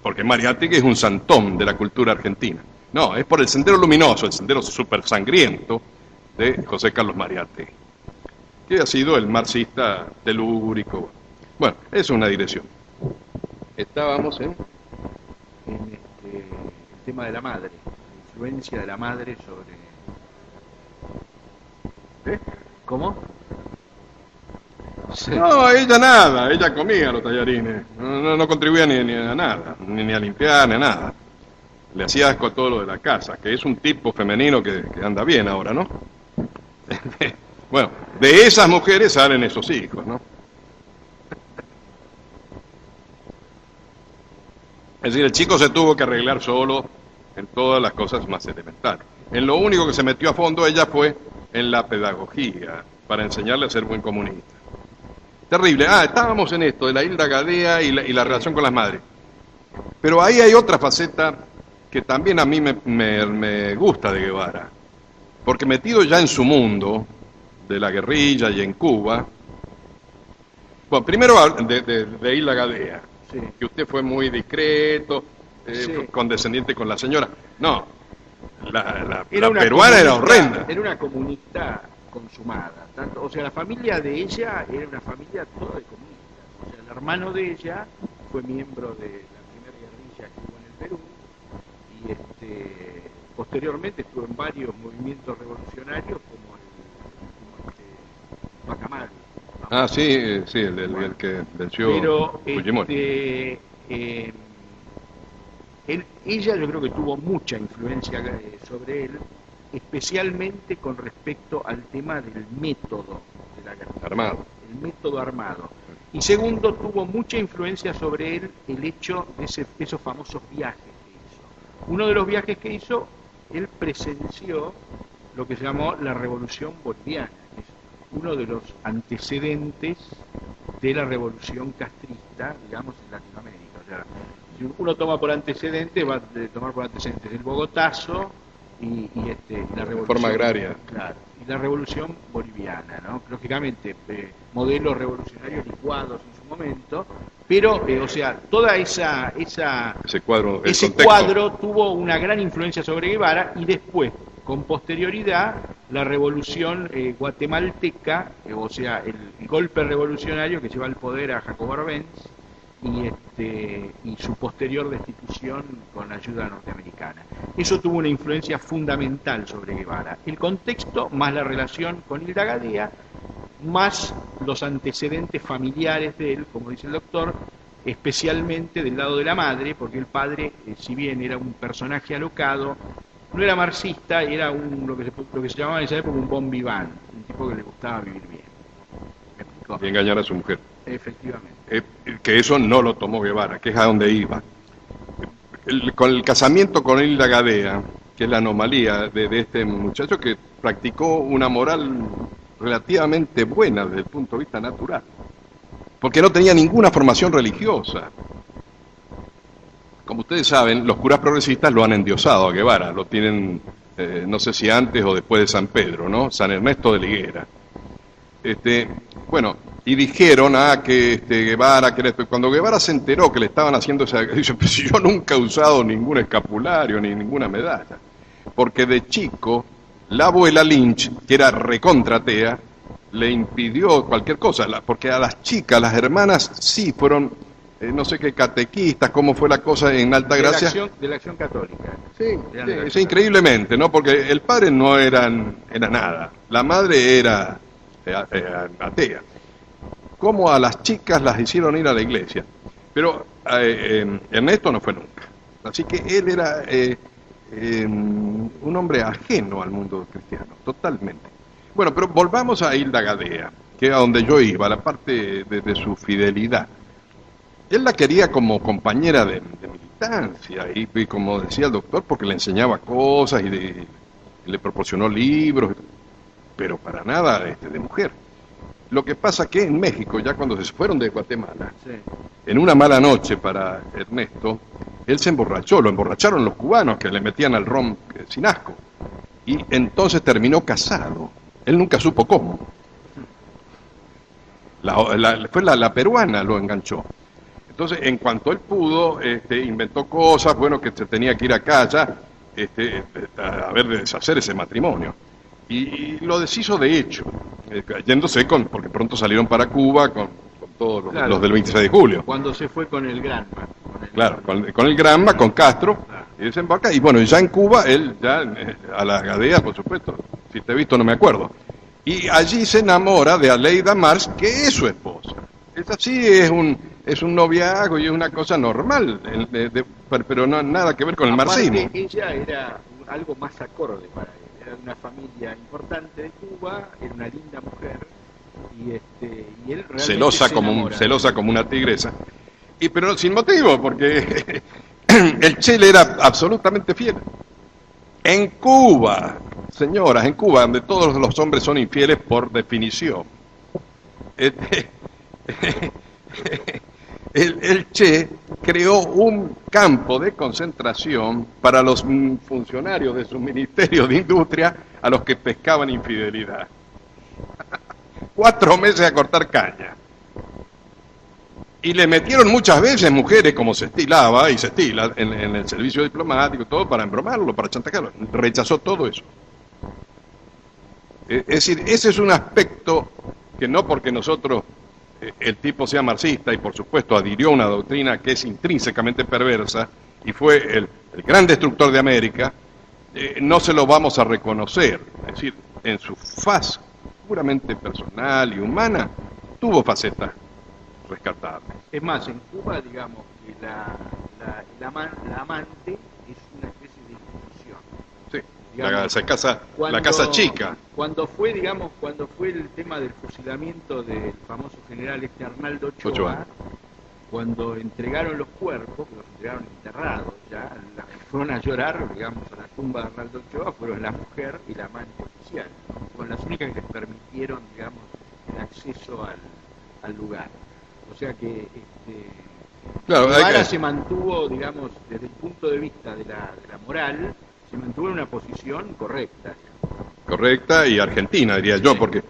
Porque Mariátegui es un santón de la cultura argentina. No, es por el Sendero Luminoso, el sendero súper sangriento de José Carlos Mariátegui, que ha sido el marxista telúrico. Bueno, eso es una dirección. Estábamos en El tema de la madre, la influencia de la madre sobre... ¿Cómo? Sí. No, ella nada, ella comía los tallarines, no contribuía ni a nada, ni a limpiar, ni a nada. Le hacía asco a todo lo de la casa, que es un tipo femenino que anda bien ahora, ¿no? Bueno, de esas mujeres salen esos hijos, ¿no? Es decir, el chico se tuvo que arreglar solo en todas las cosas más elementales. En lo único que se metió a fondo ella fue en la pedagogía, para enseñarle a ser buen comunista. Terrible. Estábamos en esto, de la Hilda Gadea y la relación con las madres. Pero ahí hay otra faceta que también a mí me gusta de Guevara. Porque metido ya en su mundo, de la guerrilla y en Cuba, bueno, primero de Hilda Gadea, Sí. que usted fue muy discreto, Sí. condescendiente con la señora. No, la Una peruana era comunista- horrenda. Era una comunista consumada. Tanto, o sea, la familia de ella era una familia toda de comunistas. O sea, el hermano de ella fue miembro de la primera guerrilla que hubo en el Perú y posteriormente estuvo en varios movimientos revolucionarios como el Pacamaru. Sí, sí, el que venció Pero Fujimori. ella yo creo que tuvo mucha influencia sobre él, especialmente con respecto al tema del método de la guerra. Armado. El método armado. Y segundo, tuvo mucha influencia sobre él el hecho de esos famosos viajes que hizo. Uno de los viajes que hizo, él presenció lo que se llamó la Revolución Boliviana, que es uno de los antecedentes de la revolución castrista, digamos, en Latinoamérica. O sea, si uno toma por antecedente, va a tomar por antecedentes el Bogotazo y la revolución. Forma agraria. Claro, y la revolución boliviana, ¿no? Lógicamente, modelos revolucionarios licuados en su momento, pero, o sea, toda ese cuadro, el ese contexto. cuadro tuvo una gran influencia sobre Guevara y después, con posterioridad, la revolución guatemalteca, o sea, el golpe revolucionario que lleva al poder a Jacobo Arbenz y su posterior destitución con la ayuda norteamericana. Eso tuvo una influencia fundamental sobre Guevara. El contexto, más la relación con Hilda Gadea, más los antecedentes familiares de él, como dice el doctor, especialmente del lado de la madre, porque el padre, si bien era un personaje alocado, no era marxista, era lo que se llamaba en esa época un bon vivant, un tipo que le gustaba vivir bien. ¿Me explico? Y engañar a su mujer. Efectivamente. Que eso no lo tomó Guevara, que es a donde iba. Con el casamiento con Hilda Gadea, que es la anomalía de este muchacho que practicó una moral relativamente buena desde el punto de vista natural, porque no tenía ninguna formación religiosa. Como ustedes saben, los curas progresistas lo han endiosado a Guevara, lo tienen, no sé si antes o después de San Pedro, ¿no? San Ernesto de la Higuera. Bueno, y dijeron que Guevara, cuando Guevara se enteró que le estaban haciendo ese dice, pues yo nunca he usado ningún escapulario ni ninguna medalla, porque de chico la abuela Lynch, que era recontratea, le impidió cualquier cosa, porque a las chicas, las hermanas, sí fueron, no sé qué catequistas, cómo fue la cosa en Altagracia. De la acción católica. Sí, increíblemente, ¿no? Porque el padre no era nada, la madre era atea. Cómo a las chicas las hicieron ir a la iglesia. Pero Ernesto no fue nunca. Así que él era un hombre ajeno al mundo cristiano, totalmente. Bueno, pero volvamos a Hilda Gadea, que era donde yo iba, la parte de su fidelidad. Él la quería como compañera de militancia, y como decía el doctor, porque le enseñaba cosas y le proporcionó libros, pero para nada de mujer. Lo que pasa que en México, ya cuando se fueron de Guatemala, Sí. en una mala noche para Ernesto, él se emborrachó, lo emborracharon los cubanos que le metían al ron sin asco, y entonces terminó casado. Él nunca supo cómo. Fue la peruana lo enganchó. Entonces, en cuanto él pudo, inventó cosas, bueno, que se tenía que ir acá, allá, a ver de deshacer ese matrimonio. Y lo deshizo de hecho, yéndose porque pronto salieron para Cuba con todos los del 26 de julio. Cuando se fue con el Granma. Claro, con el Granma, con Castro, y desembarca, y bueno, ya en Cuba, él ya a la Gadea, por supuesto, si te he visto no me acuerdo. Y allí se enamora de Aleida Marx, que es su esposa. Esa sí es un noviazgo y es una cosa normal, pero no nada que ver con el marxismo. Ella era algo más acorde para él. Era de una familia importante de Cuba, era una linda mujer, y él realmente celosa como una tigresa. Pero sin motivo, porque el Che le era absolutamente fiel. En Cuba, señoras, en Cuba, donde todos los hombres son infieles por definición, el Che creó un campo de concentración para los funcionarios de su Ministerio de Industria a los que pescaban infidelidad. 4 meses a cortar caña. Y le metieron muchas veces mujeres, como se estilaba y se estila en el servicio diplomático, todo para embromarlo, para chantajearlo. Rechazó todo eso. Es decir, ese es un aspecto que no porque nosotros, el tipo sea marxista y por supuesto adhirió a una doctrina que es intrínsecamente perversa y fue el gran destructor de América, no se lo vamos a reconocer. Es decir, en su faz puramente personal y humana, tuvo facetas rescatables. Es más, en Cuba, digamos, que la amante es una especie de institución. Sí, Digamos, la casa chica. Cuando fue el tema del fusilamiento del famoso general Arnaldo Ochoa, cuando entregaron los cuerpos, que los entregaron enterrados, ya las que fueron a llorar, digamos, a la tumba de Arnaldo Ochoa fueron la mujer y la amante oficial, son las únicas que les permitieron, digamos, el acceso al lugar. O sea que Claro, Guevara se mantuvo, digamos, desde el punto de vista de la moral, se mantuvo en una posición correcta. Correcta y argentina, diría yo, porque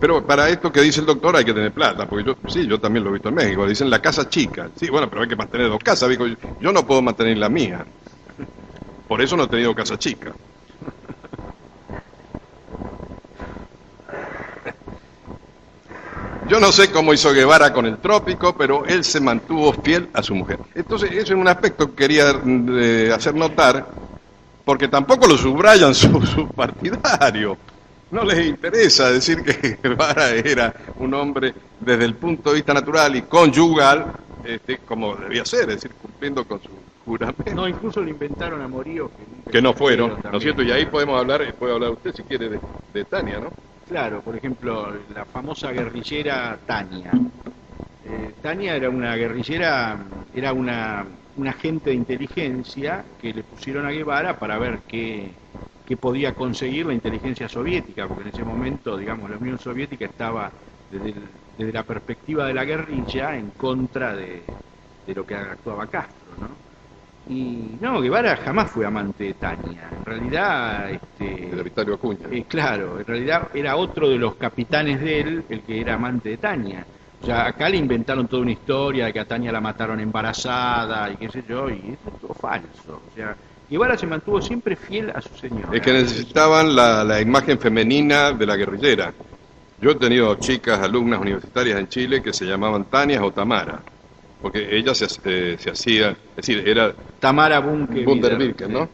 pero para esto que dice el doctor hay que tener plata, porque yo también lo he visto en México, dicen la casa chica, sí, bueno, pero hay que mantener 2 casas, digo, yo no puedo mantener la mía, por eso no he tenido casa chica. Yo no sé cómo hizo Guevara con el trópico, pero él se mantuvo fiel a su mujer. Entonces, ese es un aspecto que quería hacer notar, porque tampoco lo subrayan sus partidarios. No les interesa decir que Guevara era un hombre desde el punto de vista natural y conyugal, como debía ser, es decir, cumpliendo con su juramento. No, incluso lo inventaron amoríos que no fueron, ¿no es cierto? Y ahí puede hablar usted si quiere de Tania, ¿no? Claro, por ejemplo, la famosa guerrillera Tania. Tania era una guerrillera, era una agente de inteligencia que le pusieron a Guevara para ver qué podía conseguir la inteligencia soviética, porque en ese momento, digamos, la Unión Soviética estaba desde la perspectiva de la guerrilla en contra de lo que actuaba Castro, ¿no? Y no, Guevara jamás fue amante de Tania, en realidad... de Vittorio Acuña. Claro, en realidad era otro de los capitanes de él el que era amante de Tania. O sea, acá le inventaron toda una historia de que a Tania la mataron embarazada y qué sé yo, y eso es todo falso. O sea, Guevara se mantuvo siempre fiel a su señora. Es que necesitaban la imagen femenina de la guerrillera. Yo he tenido chicas, alumnas universitarias en Chile que se llamaban Tania o Tamara, porque ella se hacía, es decir, era Tamara Bunker-Birken, ¿no?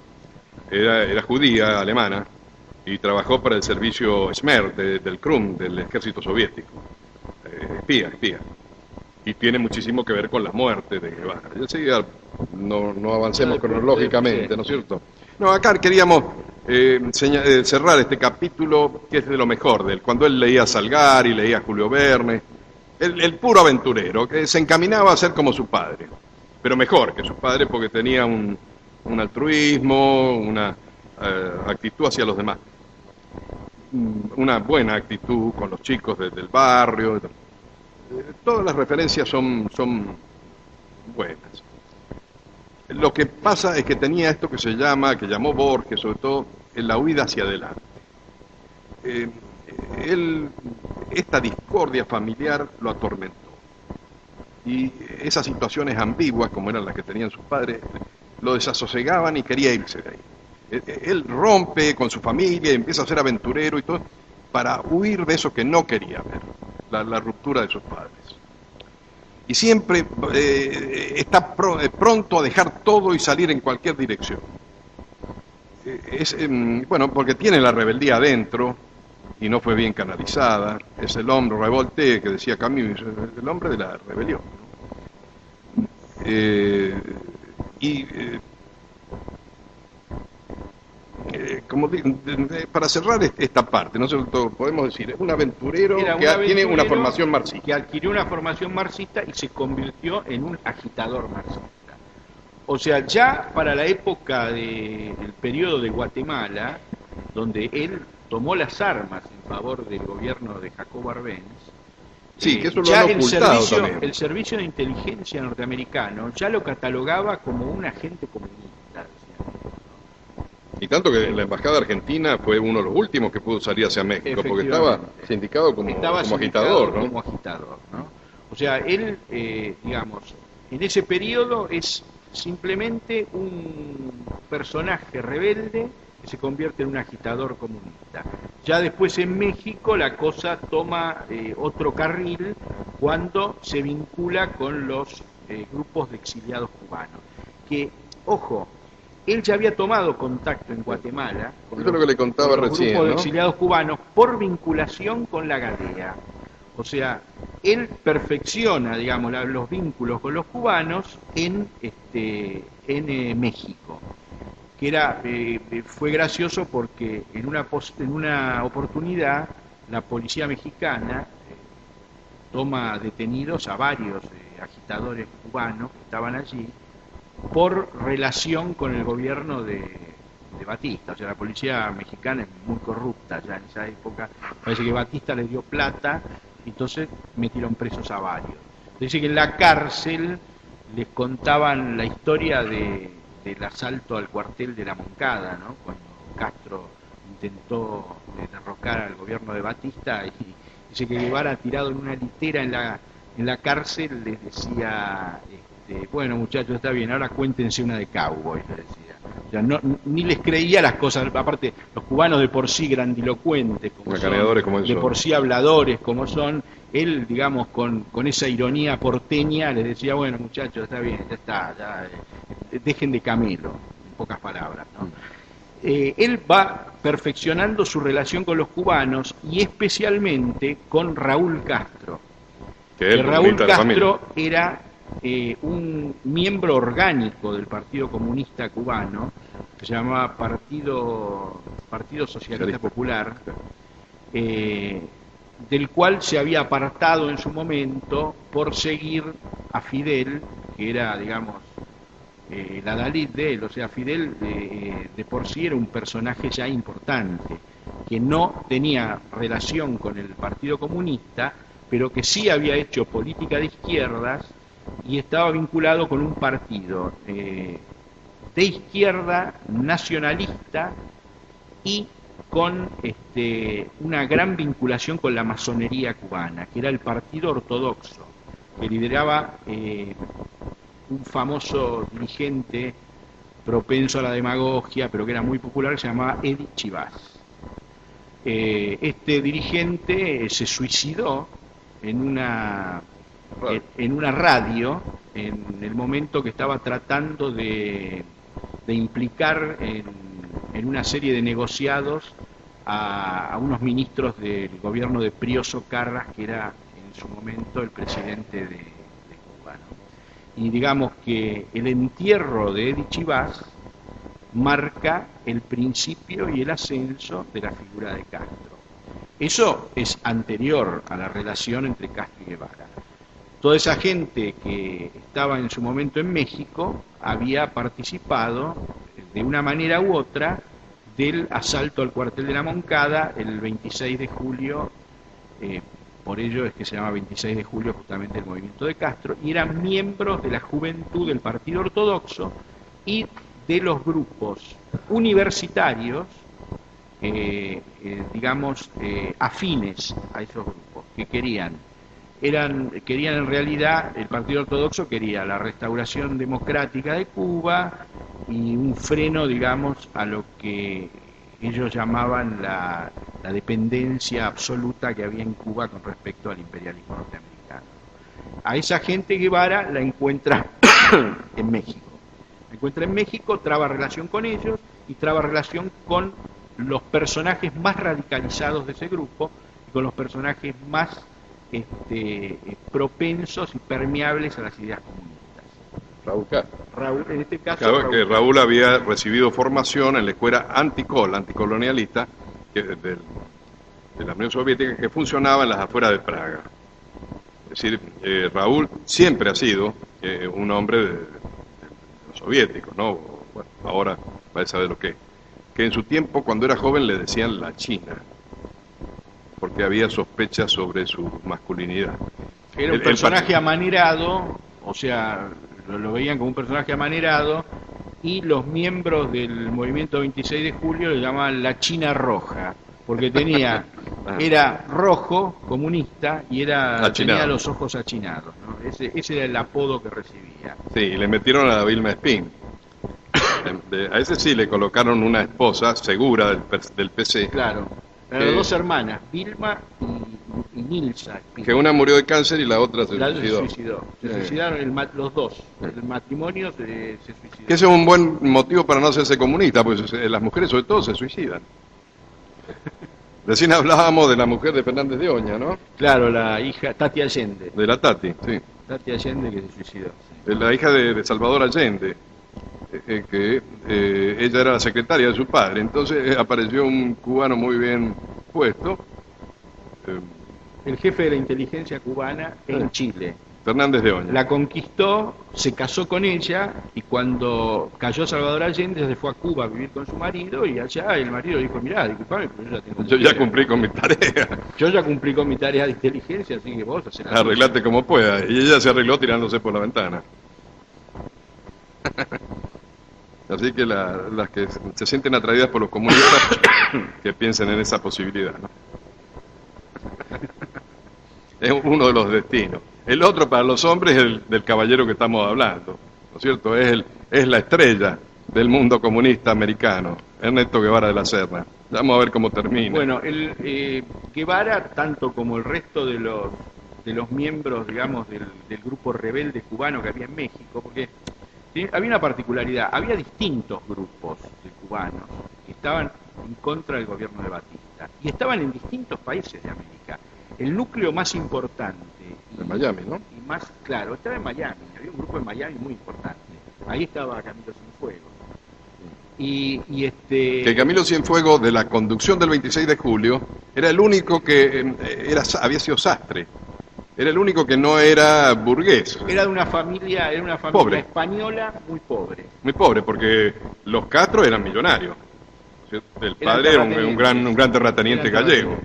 Era judía, alemana, y trabajó para el servicio Smer del KRUM, del ejército soviético. Espía. Y tiene muchísimo que ver con la muerte de Guevara. Ya seguía, no avancemos cronológicamente, ¿no es cierto? No, acá queríamos cerrar este capítulo que es de lo mejor de él, cuando él leía a Salgari, leía a Julio Verne, el puro aventurero, que se encaminaba a ser como su padre, pero mejor que su padre porque tenía un altruismo, una actitud hacia los demás, una buena actitud con los chicos del barrio. Todas las referencias son buenas. Lo que pasa es que tenía esto que llamó Borges, sobre todo, en la huida hacia adelante. Esta discordia familiar lo atormentó. Y esas situaciones ambiguas, como eran las que tenían sus padres, lo desasosegaban y quería irse de ahí. Él rompe con su familia y empieza a ser aventurero y todo, para huir de eso que no quería ver, la ruptura de sus padres. Y siempre está pronto a dejar todo y salir en cualquier dirección. Bueno, porque tiene la rebeldía adentro y no fue bien canalizada. Es el hombre revolte que decía Camus, el hombre de la rebelión, ¿no? Como para cerrar esta parte, ¿no? Podemos decir, es un aventurero que tiene una formación marxista. Que adquirió una formación marxista y se convirtió en un agitador marxista. O sea, ya para la época del periodo de Guatemala, donde él tomó las armas en favor del gobierno de Jacobo Arbenz, Sí, que eso lo ya han ocultado también. el servicio de inteligencia norteamericano ya lo catalogaba como un agente comunista. Y tanto que la embajada argentina fue uno de los últimos que pudo salir hacia México, porque estaba sindicado como agitador, ¿no? Como agitador, ¿no? O sea, él, digamos, en ese periodo es simplemente un personaje rebelde que se convierte en un agitador comunista. Ya después en México la cosa toma otro carril cuando se vincula con los grupos de exiliados cubanos. Que, ojo, él ya había tomado contacto en Guatemala con Eso es lo que le contaba los recién, grupos de ¿no? exiliados cubanos por vinculación con la GADEA. O sea, él perfecciona, digamos, los vínculos con los cubanos en México. Que era fue gracioso porque en una oportunidad la policía mexicana toma detenidos a varios agitadores cubanos que estaban allí por relación con el gobierno de Batista. O sea, la policía mexicana es muy corrupta ya en esa época. Parece que Batista les dio plata, entonces metieron presos a varios. Dice que en la cárcel les contaban la historia del asalto al cuartel de la Moncada, ¿no? Cuando Castro intentó derrocar al gobierno de Batista, y dice que Guevara, tirado en una litera en la cárcel, les decía, bueno, muchachos, está bien, ahora cuéntense una de cowboy, les decía. O sea, ni les creía las cosas, aparte los cubanos de por sí grandilocuentes, como de por sí habladores como son, él, digamos, con esa ironía porteña les decía, bueno, muchachos, está bien, ya está, ya, dejen de camelo, en pocas palabras, ¿no? Él va perfeccionando su relación con los cubanos y especialmente con Raúl Castro. Que Raúl Castro era un miembro orgánico del Partido Comunista Cubano, que se llamaba Partido Socialista Popular, del cual se había apartado en su momento por seguir a Fidel, que era, digamos, el adalid de él. O sea, Fidel de por sí era un personaje ya importante, que no tenía relación con el Partido Comunista, pero que sí había hecho política de izquierdas y estaba vinculado con un partido de izquierda nacionalista y con una gran vinculación con la masonería cubana, que era el Partido Ortodoxo, que lideraba un famoso dirigente propenso a la demagogia, pero que era muy popular, que se llamaba Eddie Chivas. Este dirigente se suicidó en una radio en el momento que estaba tratando de implicar en una serie de negociados a unos ministros del gobierno de Prioso Carras, que era en su momento el presidente de Cuba, ¿no? Y digamos que el entierro de Eddie Chivas marca el principio y el ascenso de la figura de Castro. Eso es anterior a la relación entre Castro y Guevara. Toda esa gente que estaba en su momento en México había participado de una manera u otra del asalto al cuartel de la Moncada el 26 de julio, por ello es que se llama 26 de julio justamente el movimiento de Castro, y eran miembros de la juventud del Partido Ortodoxo y de los grupos universitarios, digamos, afines a esos grupos, que querían en realidad, el Partido Ortodoxo quería la restauración democrática de Cuba y un freno, digamos, a lo que ellos llamaban la dependencia absoluta que había en Cuba con respecto al imperialismo norteamericano. A esa gente Guevara la encuentra en México. La encuentra en México, traba relación con ellos y traba relación con los personajes más radicalizados de ese grupo y con los personajes más propensos y permeables a las ideas comunistas. Raúl Castro. Raúl, en este caso, claro, que Raúl había recibido formación en la escuela anticolonialista de la Unión Soviética, que funcionaba en las afueras de Praga. Es decir, Raúl siempre ha sido un hombre de los soviéticos, ¿no? Bueno, ahora vais a saber lo que en su tiempo, cuando era joven, le decían la China, porque había sospechas sobre su masculinidad. Era un personaje amanerado, o sea, lo veían como un personaje amanerado, y los miembros del movimiento 26 de julio le llamaban la China Roja, porque era rojo, comunista, y tenía los ojos achinados, ¿no? Ese era el apodo que recibía. Sí, y le metieron a la Vilma Espín. A ese sí le colocaron una esposa segura del PC. Claro, eran dos hermanas, Vilma y Nilsa Espín. Que una murió de cáncer y la otra se suicidó. Se suicidaron los dos. El matrimonio se suicidó. Que ese es un buen motivo para no hacerse comunista, pues las mujeres sobre todo se suicidan. Recién hablábamos de la mujer de Fernández de Oña, ¿no? Claro, la hija Tati Allende. De la Tati, sí. Tati Allende que se suicidó. Sí. La hija de Salvador Allende, que ella era la secretaria de su padre. Entonces apareció un cubano muy bien puesto. El jefe de la inteligencia cubana en Chile. Fernández de Oña. La conquistó, se casó con ella, y cuando cayó Salvador Allende se fue a Cuba a vivir con su marido, y allá el marido dijo, mirá, disculpame, pero yo ya cumplí con mi tarea. Yo ya cumplí con mi tarea de inteligencia, así que vos hacés la arreglate como pueda. Y ella se arregló tirándose por la ventana. Así que las que se sienten atraídas por los comunistas, que piensen en esa posibilidad, ¿no? Es uno de los destinos. El otro para los hombres es el del caballero que estamos hablando, ¿no es cierto? Es la estrella del mundo comunista americano, Ernesto Guevara de la Serna. Vamos a ver cómo termina. Bueno, Guevara, tanto como el resto de los miembros, digamos, del grupo rebelde cubano que había en México, porque había una particularidad, había distintos grupos de cubanos que estaban en contra del gobierno de Batista, y estaban en distintos países de América. El núcleo más importante en Miami, ¿no? Y más claro, estaba en Miami, había un grupo en Miami muy importante. Ahí estaba Camilo Cienfuegos. Que Camilo Cienfuegos, de la conducción del 26 de julio, era el único que había sido sastre. Era el único que no era burgués. Era de una familia, pobre. Española muy pobre. Muy pobre, porque los Castro eran millonarios. El padre era un gran terrateniente gallego.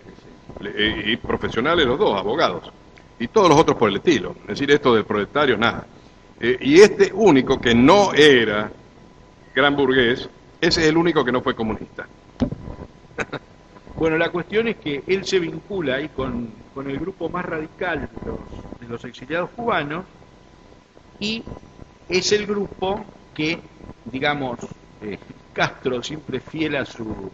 Y profesionales los dos, abogados. Y todos los otros por el estilo. Es decir, esto del proletario, nada. Y este único que no era gran burgués, ese es el único que no fue comunista. Bueno, la cuestión es que él se vincula ahí con el grupo más radical de los exiliados cubanos, y es el grupo que, digamos, Castro, siempre fiel a su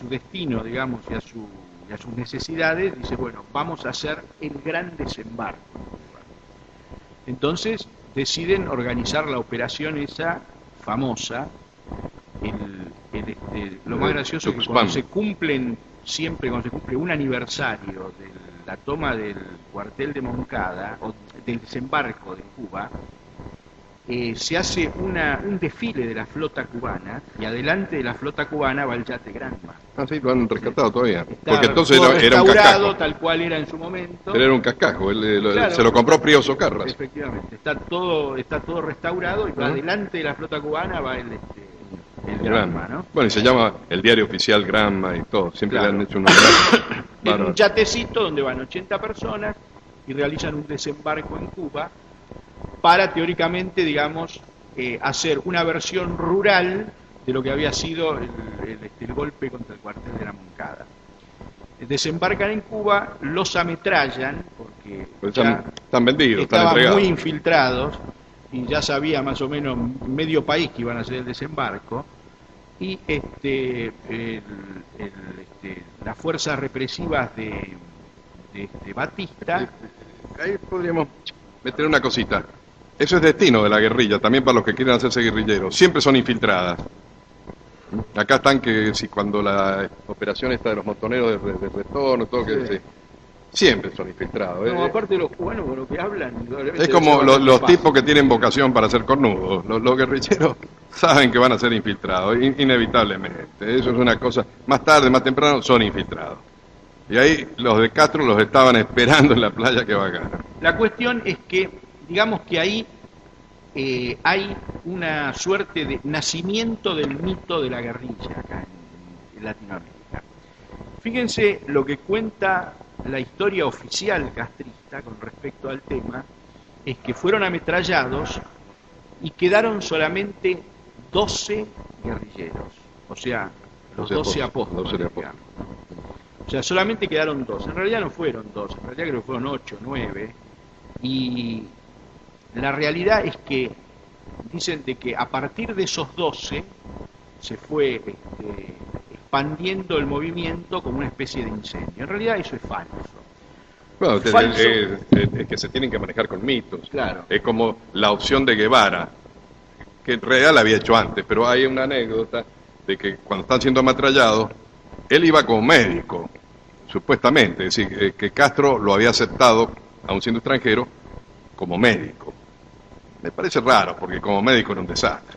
destino, digamos, y a sus necesidades, dice, bueno, vamos a hacer el gran desembarco. Entonces deciden organizar la operación esa famosa. Lo más gracioso es que cuando se cumple un aniversario de la toma del cuartel de Moncada, o del desembarco de Cuba, se hace un desfile de la flota cubana, y adelante de la flota cubana va el yate Granma. Ah, sí, lo han rescatado todavía. Está porque entonces era un cascajo. tal cual era en su momento. Pero era un cascajo, Claro, se lo compró Prioso Carras. Efectivamente, está todo restaurado, y adelante de la flota cubana va el Granma, ¿no? Bueno, y se llama el diario oficial Granma y todo, siempre Claro. le han hecho un nombre. Es un yatecito donde van 80 personas y realizan un desembarco en Cuba para, teóricamente, digamos, hacer una versión rural de lo que había sido el golpe contra el cuartel de la Moncada. Desembarcan en Cuba, los ametrallan, porque Pues ya están vendidos, están estaban entregados. muy infiltrados, y ya sabía más o menos medio país que iban a hacer el desembarco, y las fuerzas represivas de Batista. Ahí podríamos meter una cosita. Eso es destino de la guerrilla, también para los que quieren hacerse guerrilleros. Siempre son infiltradas. Acá están que si cuando la operación esta de los montoneros de retorno, todo que siempre son infiltrados. No, aparte de los cubanos con lo que hablan. Es como los tipos que tienen vocación para ser cornudos. Los guerrilleros saben que van a ser infiltrados, inevitablemente. Eso es una cosa. Más tarde, más temprano, son infiltrados. Y ahí los de Castro los estaban esperando en la playa que bacana. La cuestión es que, digamos que ahí hay una suerte de nacimiento del mito de la guerrilla acá en Latinoamérica. Fíjense lo que cuenta la historia oficial castrista con respecto al tema, es que fueron ametrallados y quedaron solamente 12 guerrilleros, o sea, los 12 apóstoles. Digamos, ¿no? O sea, solamente quedaron 2. En realidad no fueron 2, en realidad creo que fueron 8, 9. Y la realidad es que dicen de que a partir de esos 12 se fue expandiendo el movimiento como una especie de incendio. En realidad eso es falso. Bueno, Es es que se tienen que manejar con mitos. Claro. Es como la opción de Guevara, que en realidad la había hecho antes, pero hay una anécdota de que cuando están siendo ametrallados, él iba como médico, supuestamente, es decir, que Castro lo había aceptado, aun siendo extranjero, como médico. Me parece raro, porque como médico era un desastre.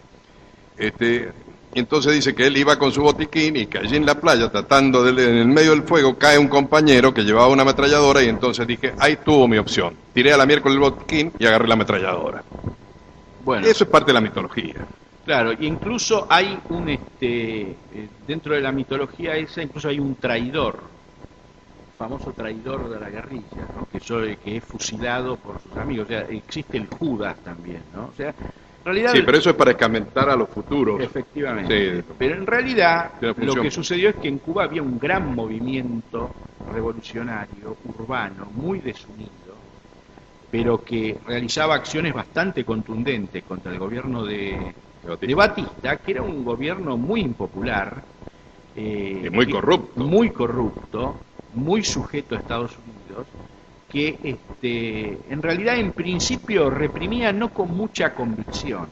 Y entonces dice que él iba con su botiquín y que allí en la playa, tratando en el medio del fuego, cae un compañero que llevaba una ametralladora y entonces dije, ahí tuvo mi opción. Tiré a la miércoles el botiquín y agarré la ametralladora. Bueno, Eso es parte de la mitología. claro, y incluso hay dentro de la mitología esa, incluso hay un traidor, famoso traidor de la guerrilla, ¿no? que es fusilado por sus amigos. O sea, existe el Judas también, ¿no? O sea, en realidad, Sí, pero eso es para escamentar a los futuros. efectivamente. Sí. Pero en realidad Tiene lo función. que sucedió es que en Cuba había un gran movimiento revolucionario, urbano, muy desunido, pero que realizaba acciones bastante contundentes contra el gobierno de Batista, que era un gobierno muy impopular, Y muy corrupto. muy sujeto a Estados Unidos, que en realidad en principio reprimía no con mucha convicción,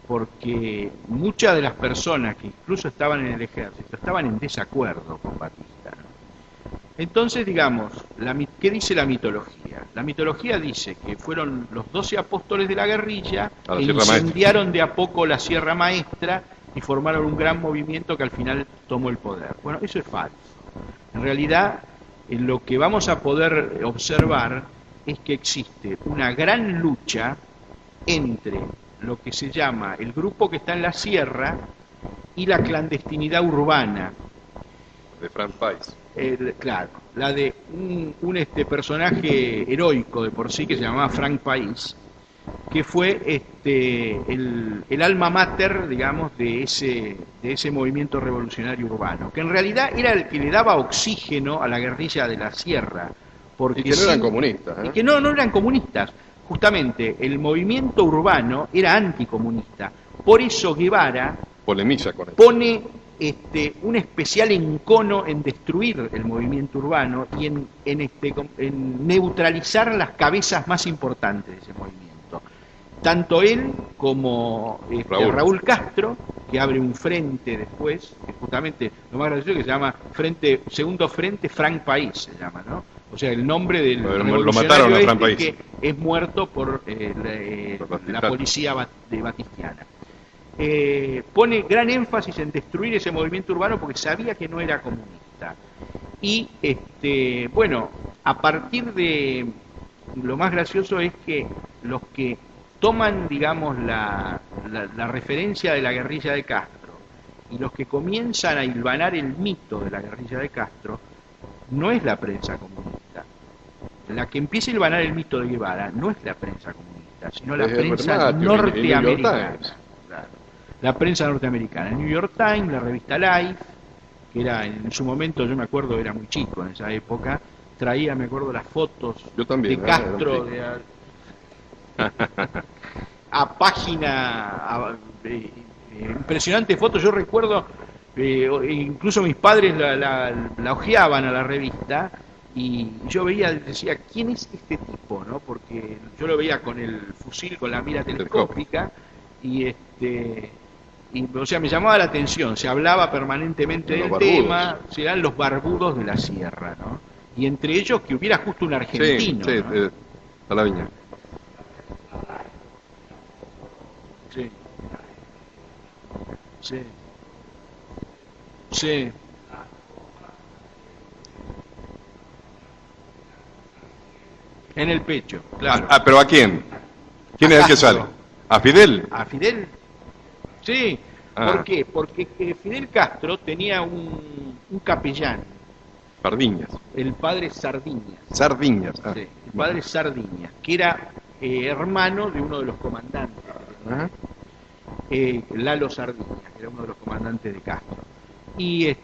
porque muchas de las personas que incluso estaban en el ejército estaban en desacuerdo con Batista, ¿no? Entonces, digamos, ¿qué dice la mitología? La mitología dice que fueron los 12 apóstoles de la guerrilla A la que Sierra Maestra. incendiaron de a poco la Sierra Maestra y formaron un gran movimiento que al final tomó el poder. Bueno, eso es falso. En realidad, lo que vamos a poder observar es que existe una gran lucha entre lo que se llama el grupo que está en la sierra y la clandestinidad urbana. De Frank Pais. Claro, la de un personaje heroico de por sí que se llamaba Frank Pais, que fue el alma mater, digamos, de ese movimiento revolucionario urbano, que en realidad era el que le daba oxígeno a la guerrilla de la sierra. Porque Y que no eran comunistas. y que no eran comunistas. Justamente el movimiento urbano era anticomunista. Por eso Guevara Polemiza con eso. pone un especial encono en destruir el movimiento urbano y en neutralizar las cabezas más importantes de ese movimiento. Tanto él como Raúl Castro, que abre un frente después, que justamente lo más gracioso es que se llama Segundo Frente Frank Pais, se llama, ¿no? O sea, el nombre del Lo mataron a Frank Pais. que es muerto por la policía batistiana. Pone gran énfasis en destruir ese movimiento urbano porque sabía que no era comunista. Y bueno, a partir de lo más gracioso es que los que toman, digamos, la referencia de la guerrilla de Castro y los que comienzan a hilvanar el mito de la guerrilla de Castro no es la prensa comunista. La que empieza a hilvanar el mito de Guevara no es la prensa comunista, sino la Es Herbert prensa Matthews, el New York norteamericana. Times. Claro. La prensa norteamericana, el New York Times, la revista Life, que era en su momento, yo me acuerdo, era muy chico en esa época, traía, me acuerdo, las fotos Yo también, de Castro a página, impresionante fotos. Yo recuerdo, incluso mis padres la hojeaban a la revista y yo veía, decía, ¿quién es este tipo? ¿No? Porque yo lo veía con el fusil, con la mira telescópica y o sea, me llamaba la atención, se hablaba permanentemente De del los barbudos. tema, eran los barbudos de la sierra, ¿no? Y entre ellos que hubiera justo un argentino, Sí, ¿no? a la viña. Sí. Sí. Sí. En el pecho, claro. ¿Pero a quién? ¿Quién es el que Castro. sale? ¿A Fidel? ¿A Fidel? Sí. Ah. ¿Por qué? Porque Fidel Castro tenía un capellán, Sardiñas. el padre Sardiñas. Sardiñas. Ah. Sí, el padre Sardiñas, que era hermano de uno de los comandantes. Ajá. Lalo Sardiñas, que era uno de los comandantes de Castro. Y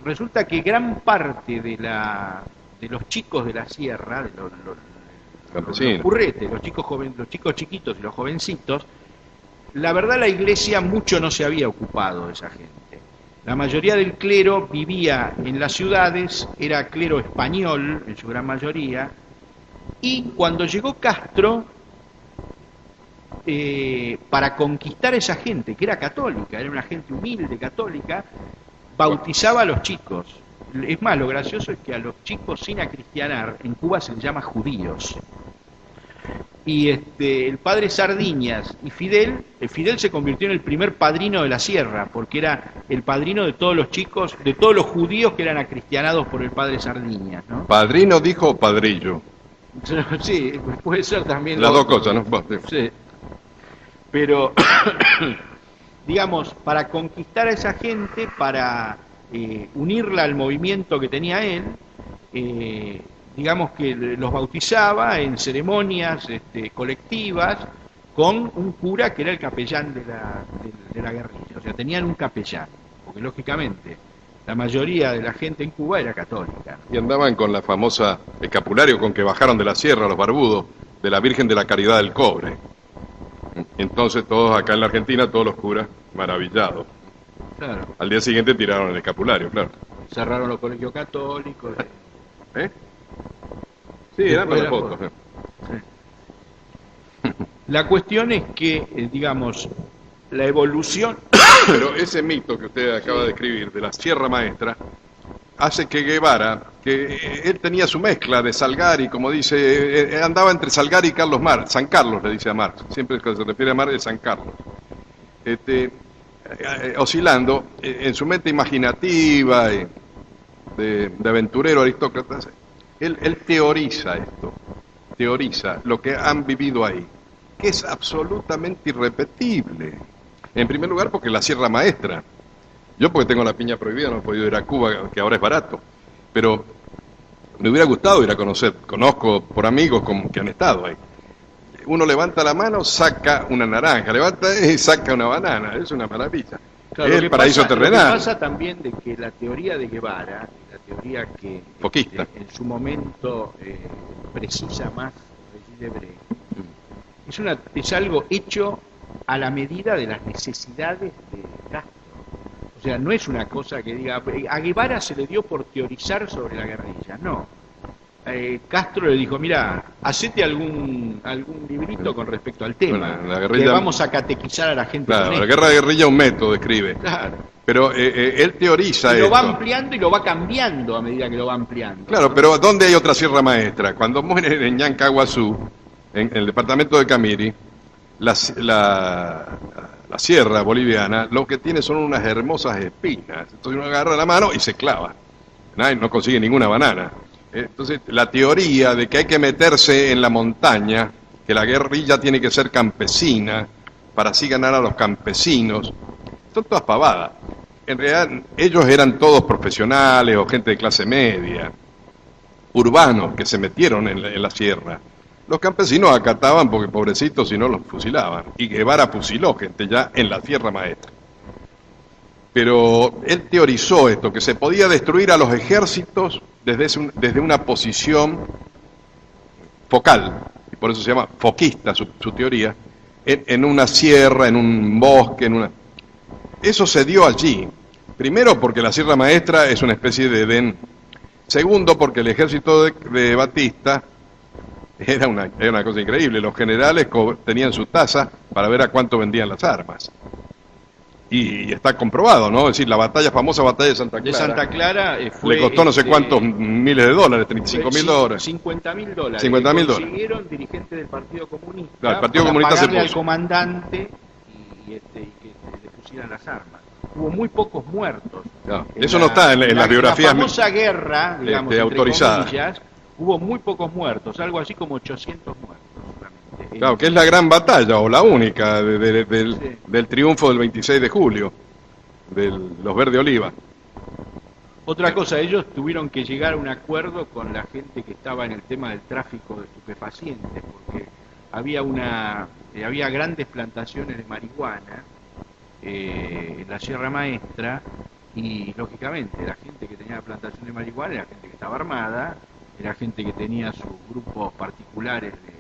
resulta que gran parte de los chicos de la sierra, de los Campesinos. curretes, los chicos chiquitos y los jovencitos, la verdad la iglesia mucho no se había ocupado de esa gente. La mayoría del clero vivía en las ciudades, era clero español en su gran mayoría, y cuando llegó Castro, para conquistar a esa gente, que era católica, era una gente humilde, católica, bautizaba a los chicos. Es más, lo gracioso es que a los chicos sin acristianar, en Cuba se les llama judíos. Y el padre Sardiñas y Fidel se convirtió en el primer padrino de la sierra, porque era el padrino de todos los chicos, de todos los judíos que eran acristianados por el padre Sardiñas, ¿no? ¿Padrino dijo o padrillo? Sí, puede ser también. Las dos cosas, ¿no? Sí. Pero, digamos, para conquistar a esa gente, para unirla al movimiento que tenía él, digamos que los bautizaba en ceremonias colectivas con un cura que era el capellán de la guerrilla. O sea, tenían un capellán, porque lógicamente la mayoría de la gente en Cuba era católica. Y andaban con la famosa escapulario con que bajaron de la sierra los barbudos de la Virgen de la Caridad del Cobre. Entonces todos acá en la Argentina, todos los curas, maravillados. Claro. Al día siguiente tiraron el escapulario, claro. Cerraron los colegios católicos. ¿Eh? Sí, eran Después las de la fotos. foto. La cuestión es que, digamos, la evolución... Pero ese mito que usted acaba de escribir, de la Sierra Maestra, hace que Guevara, que él tenía su mezcla de Salgari, como dice, andaba entre Salgari y Carlos Marx, San Carlos le dice a Marx, siempre que se refiere a Marx es San Carlos. Oscilando en su mente imaginativa de aventurero aristócrata, él teoriza esto, teoriza lo que han vivido ahí, que es absolutamente irrepetible. En primer lugar porque la Sierra Maestra, yo porque tengo la piña prohibida no he podido ir a Cuba, que ahora es barato, pero me hubiera gustado ir a conocer, conozco por amigos que han estado ahí. Uno levanta la mano, saca una naranja, levanta y saca una banana, es una maravilla. Claro, es el paraíso terrenal. Lo que pasa también de que la teoría de Guevara, la teoría que Foquista. En su momento precisa más Regis Debray, es algo hecho a la medida de las necesidades de Castro. O sea, no es una cosa que diga, a Guevara se le dio por teorizar sobre la guerrilla, no. Castro le dijo, mira, hacete algún librito con respecto al tema, Bueno, la guerrilla... que vamos a catequizar a la gente. Claro, con la esto. guerra de guerrilla un método, escribe. Claro. Pero él teoriza Y lo esto. va ampliando y lo va cambiando a medida que lo va ampliando. Claro, ¿no? pero ¿dónde hay otra Sierra Maestra? Cuando mueren en Ñancahuazú, en el departamento de Camiri, la sierra boliviana, lo que tiene son unas hermosas espinas. Entonces uno agarra la mano y se clava. Nadie no consigue ninguna banana. Entonces la teoría de que hay que meterse en la montaña, que la guerrilla tiene que ser campesina, para así ganar a los campesinos, son todas pavadas. En realidad ellos eran todos profesionales o gente de clase media, urbanos que se metieron en la sierra. Los campesinos acataban porque pobrecitos si no los fusilaban. Y Guevara fusiló gente ya en la Sierra Maestra. Pero él teorizó esto, que se podía destruir a los ejércitos desde una posición focal, y por eso se llama foquista su teoría, en una sierra, en un bosque, Eso se dio allí. Primero porque la Sierra Maestra es una especie de Edén. Segundo porque el ejército de Batista era una cosa increíble. Los generales tenían su tasa para ver a cuánto vendían las armas. Y está comprobado, ¿no? Es decir, la famosa batalla de Santa Clara. De Santa Clara fue... Le costó no sé cuántos miles de dólares, 35.000 dólares. 50.000 dólares. 50.000 dólares. Consiguieron dirigentes del Partido Comunista. Claro, el Partido para Comunista se pagarle puso. al comandante y que le pusieran las armas. Hubo muy pocos muertos. No, eso no está en las biografías. La famosa guerra, digamos, entre autorizada. comillas, hubo muy pocos muertos, algo así como 800 muertos solamente. Claro, que es la gran batalla, o la única, Sí. del triunfo del 26 de julio, de los Verde Oliva. Otra cosa, ellos tuvieron que llegar a un acuerdo con la gente que estaba en el tema del tráfico de estupefacientes, porque había grandes plantaciones de marihuana en la Sierra Maestra, y lógicamente la gente que tenía la plantación de marihuana era gente que estaba armada, era gente que tenía sus grupos particulares de